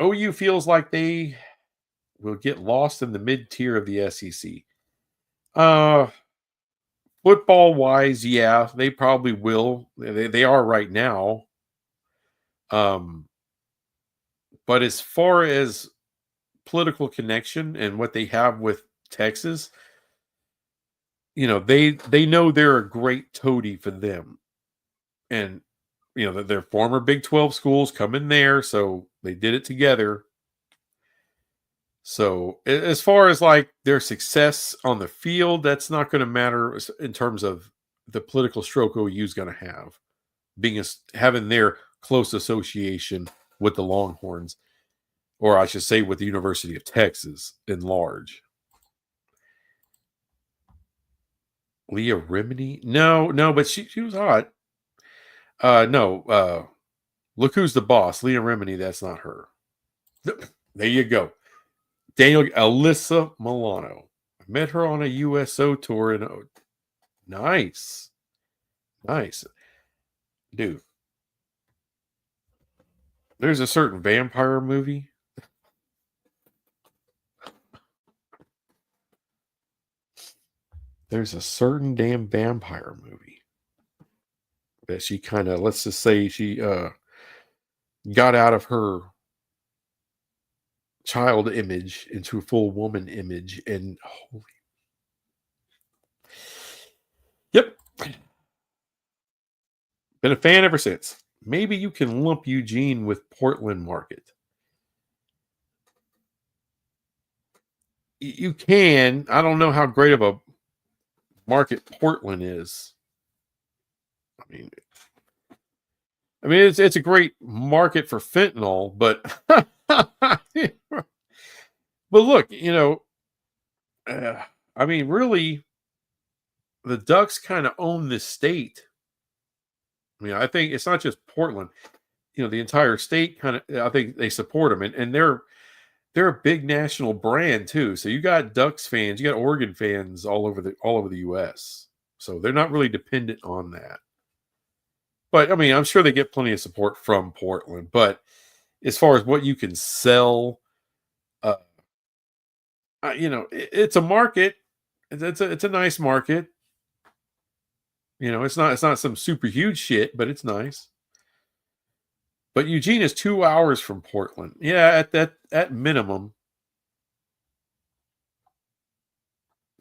OU feels like they will get lost in the mid-tier of the SEC. Football wise, yeah, they probably will. They are right now. But as far as political connection and what they have with Texas, they know they're a great toady for them. And their former Big 12 schools come in there, so they did it together. So as far as like their success on the field, that's not going to matter in terms of the political stroke OU is going to have, having their close association with the Longhorns, or I should say with the University of Texas in large. Leah Remini? No, but she was hot. No, look who's the boss. Leah Remini, that's not her. There you go. Alyssa Milano. I met her on a USO tour and nice. Dude. There's a certain vampire movie. There's a certain damn vampire movie that she kind of, let's just say she got out of her child image into a full woman image, and holy, yep, been a fan ever since. Maybe you can lump Eugene with Portland market. You can. I don't know how great of a market Portland is. I mean, it's a great market for fentanyl, but but look, I mean, really, the Ducks kind of own this state. I mean, I think it's not just Portland. The entire state kind of. I think they support them, and they're a big national brand too. So you got Ducks fans, you got Oregon fans all over the U.S. So they're not really dependent on that. But I mean, I'm sure they get plenty of support from Portland. But as far as what you can sell, it's a market. It's a nice market. It's not some super huge shit, but it's nice. But Eugene is 2 hours from Portland. Yeah, at minimum,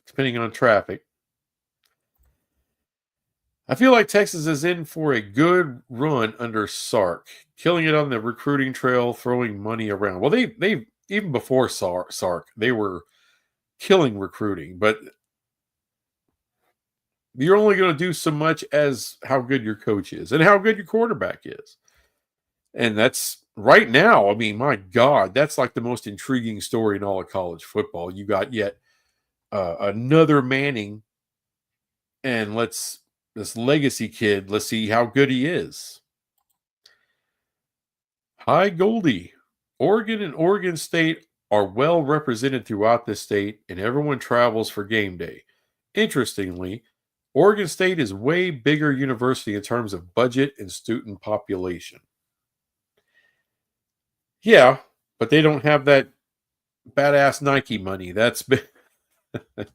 depending on traffic. I feel like Texas is in for a good run under Sark, killing it on the recruiting trail, throwing money around. Well, they even before Sark, they were killing recruiting, but you're only going to do so much as how good your coach is and how good your quarterback is. And that's right now. I mean, my God, that's like the most intriguing story in all of college football. You got yet another Manning, and let's This legacy kid, let's see how good he is. Hi, Goldie. Oregon and Oregon State are well represented throughout the state, and everyone travels for game day. Interestingly, Oregon State is way bigger university in terms of budget and student population. Yeah, but they don't have that badass Nike money. That's been a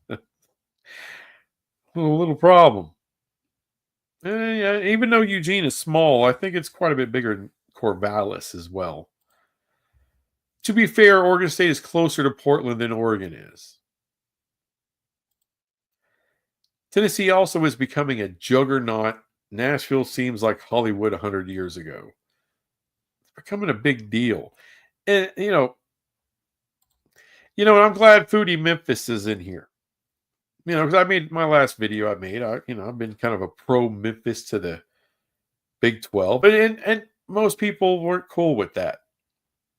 little problem. Yeah, even though Eugene is small, I think it's quite a bit bigger than Corvallis as well. To be fair, Oregon State is closer to Portland than Oregon is. Tennessee also is becoming a juggernaut. Nashville seems like Hollywood 100 years ago. It's becoming a big deal. And I'm glad Foodie Memphis is in here. Because I made my last video I've been kind of a pro Memphis to the Big 12. And most people weren't cool with that.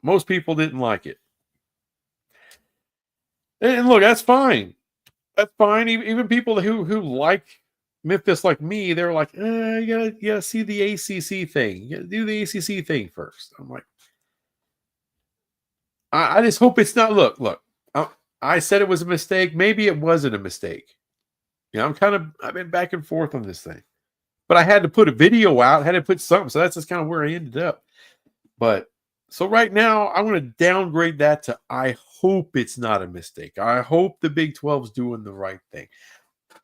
Most people didn't like it. And look, that's fine. That's fine. Even people who like Memphis like me, they're like, you gotta see the ACC thing. You gotta do the ACC thing first. I'm like, I just hope it's not. Look. I said it was a mistake. Maybe it wasn't a mistake. I've been back and forth on this thing, but I had to put a video out. Had to put something. So that's just kind of where I ended up. But so right now, I want to downgrade that to I hope it's not a mistake. I hope the Big 12's doing the right thing.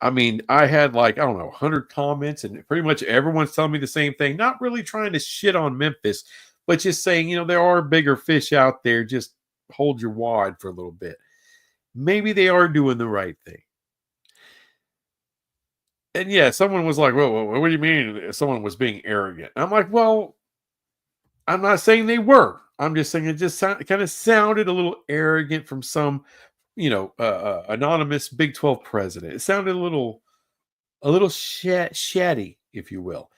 I mean, I had 100 comments, and pretty much everyone's telling me the same thing. Not really trying to shit on Memphis, but just saying, there are bigger fish out there. Just hold your wad for a little bit. Maybe they are doing the right thing. And yeah, someone was like, well, what do you mean someone was being arrogant? I'm like, well, I'm not saying they were. I'm just saying it just kind of sounded a little arrogant from some, anonymous Big 12 president. It sounded a little shatty, if you will.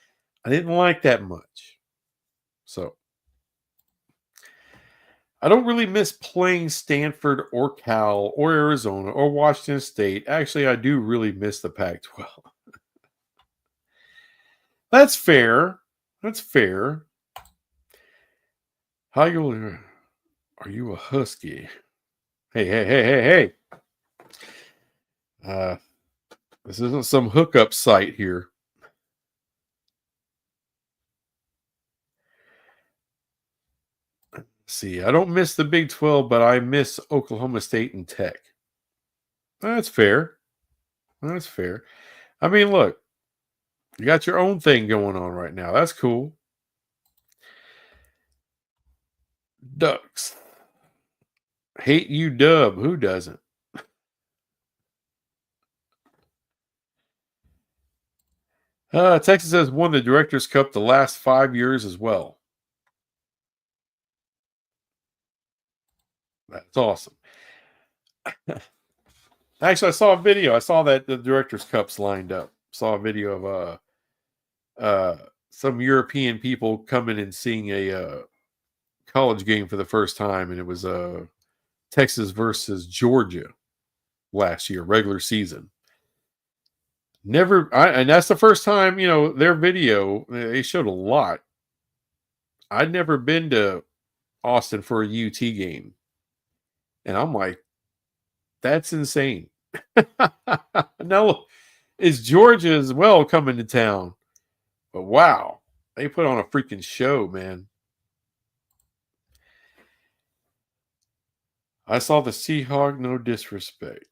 I didn't like that much. So I don't really miss playing Stanford or Cal or Arizona or Washington State. Actually, I do really miss the Pac-12. That's fair. That's fair. Are you a husky? Hey. This isn't some hookup site here. Let's see, I don't miss the Big 12, but I miss Oklahoma State and Tech. That's fair. That's fair. I mean, look, you got your own thing going on right now. That's cool. Ducks. Hate you, Dub. Who doesn't? Texas has won the Directors Cup the last 5 years as well. That's awesome. Actually, I saw a video. I saw that the Directors Cup's lined up. Saw a video of some European people coming and seeing a college game for the first time, and it was Texas versus Georgia last year, regular season. And that's the first time, their video, they showed a lot. I'd never been to Austin for a UT game. And I'm like, that's insane. Now, it's Georgia as well coming to town. But wow, they put on a freaking show, man. I saw the Seahawk, no disrespect.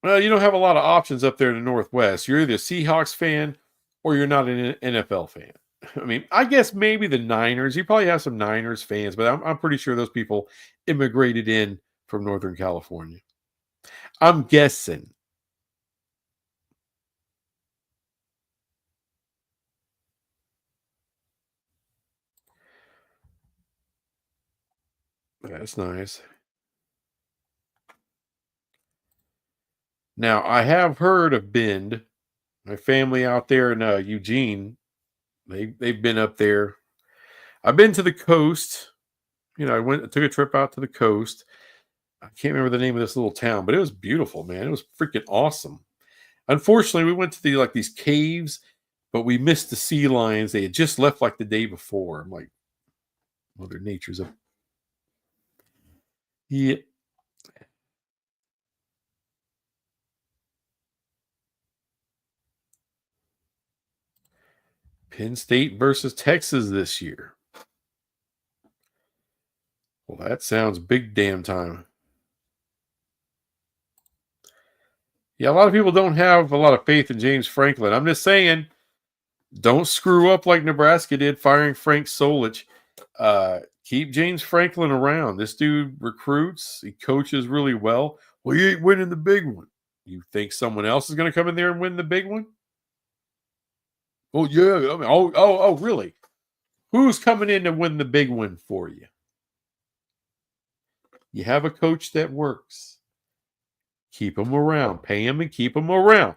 Well, you don't have a lot of options up there in the Northwest. You're either a Seahawks fan or you're not an NFL fan. I mean, I guess maybe the Niners. You probably have some Niners fans, but I'm pretty sure those people immigrated in from Northern California. I'm guessing. That's nice. Now, I have heard of Bend. My family out there in Eugene, they've been up there. I've been to the coast. Took a trip out to the coast. I can't remember the name of this little town, but it was beautiful, man. It was freaking awesome. Unfortunately, we went to these caves, but we missed the sea lions. They had just left like the day before. I'm like, Mother Nature's a yeah. Penn State versus Texas this year. Well, that sounds big damn time. Yeah, a lot of people don't have a lot of faith in James Franklin. I'm just saying, don't screw up like Nebraska did firing Frank Solich. Keep James Franklin around. This dude recruits, he coaches really well. Well, he ain't winning the big one. You think someone else is going to come in there and win the big one? Oh, yeah. I mean, really? Who's coming in to win the big one for you? You have a coach that works. Keep him around. Pay him and keep him around.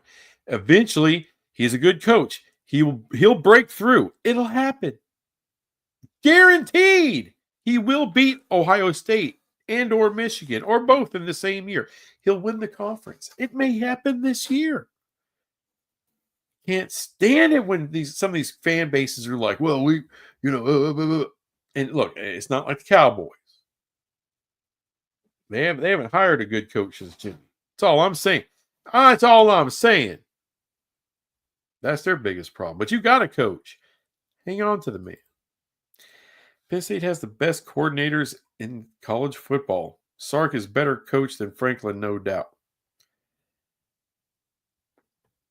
Eventually, he's a good coach. He'll break through. It'll happen. Guaranteed. He will beat Ohio State and or Michigan or both in the same year. He'll win the conference. It may happen this year. Can't stand it when some of these fan bases are like, well, and look, it's not like the Cowboys. They haven't hired a good coach since Jimmy. That's all I'm saying. That's all I'm saying. That's their biggest problem. But you got a coach. Hang on to the man. Penn State has the best coordinators in college football. Sark is better coach than Franklin, no doubt.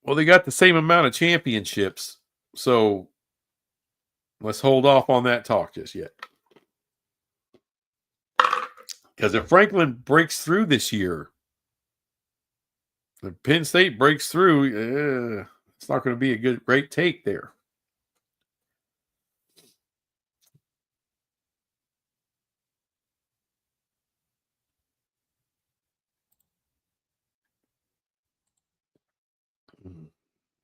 Well, they got the same amount of championships, so let's hold off on that talk just yet. Because if Franklin breaks through this year, if Penn State breaks through, it's not going to be a great take there.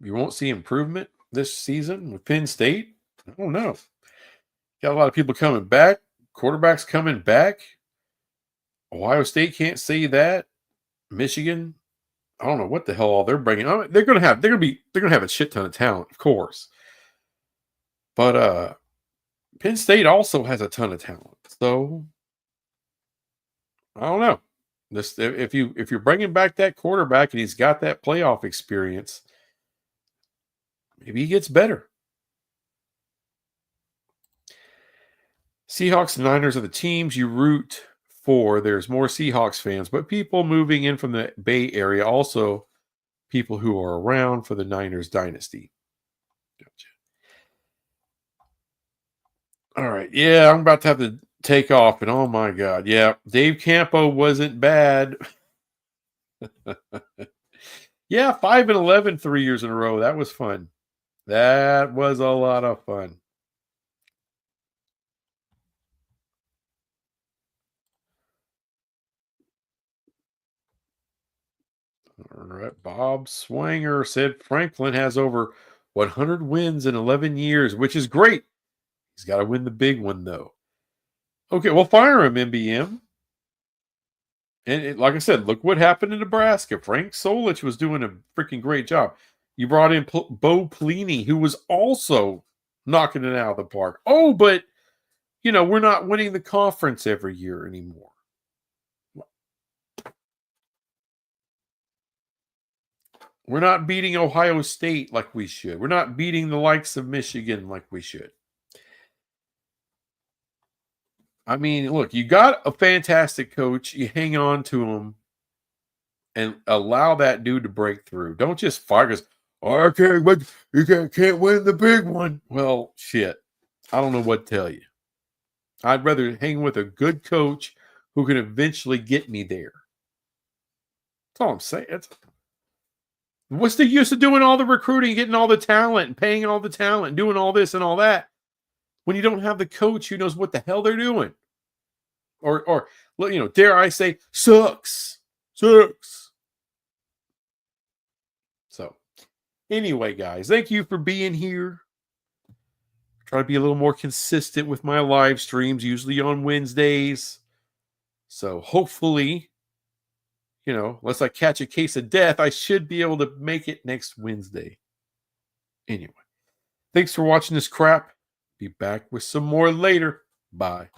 You won't see improvement this season with Penn State? I don't know. Got a lot of people coming back, quarterbacks coming back. Ohio State can't say that. Michigan, I don't know what the hell all they're bringing. They're gonna have a shit ton of talent, of course. But Penn State also has a ton of talent. So I don't know. This if you're bringing back that quarterback and he's got that playoff experience, maybe he gets better. Seahawks and Niners are the teams you root for. There's more Seahawks fans, but people moving in from the Bay Area, also people who are around for the Niners dynasty. Gotcha. All right. Yeah, I'm about to have to take off, and oh my God. Yeah, Dave Campo wasn't bad. Yeah, 5-11 3 years in a row. That was fun. That was a lot of fun. All right. Bob Swanger said Franklin has over 100 wins in 11 years, which is great. He's got to win the big one, though. Okay, well, fire him, MBM. And like I said, look what happened in Nebraska. Frank Solich was doing a freaking great job. You brought in Bo Pelini, who was also knocking it out of the park. Oh, but, we're not winning the conference every year anymore. We're not beating Ohio State like we should. We're not beating the likes of Michigan like we should. I mean, look, you got a fantastic coach. You hang on to him and allow that dude to break through. Don't just fire because, I can't win. You can't win the big one. Well, shit. I don't know what to tell you. I'd rather hang with a good coach who can eventually get me there. That's all I'm saying. What's the use of doing all the recruiting, getting all the talent, and paying all the talent, doing all this and all that when you don't have the coach who knows what the hell they're doing? Or dare I say, sucks. So, anyway, guys, thank you for being here. Try to be a little more consistent with my live streams, usually on Wednesdays. So hopefully, unless I catch a case of death, I should be able to make it next Wednesday. Anyway, thanks for watching this crap. Be back with some more later. Bye.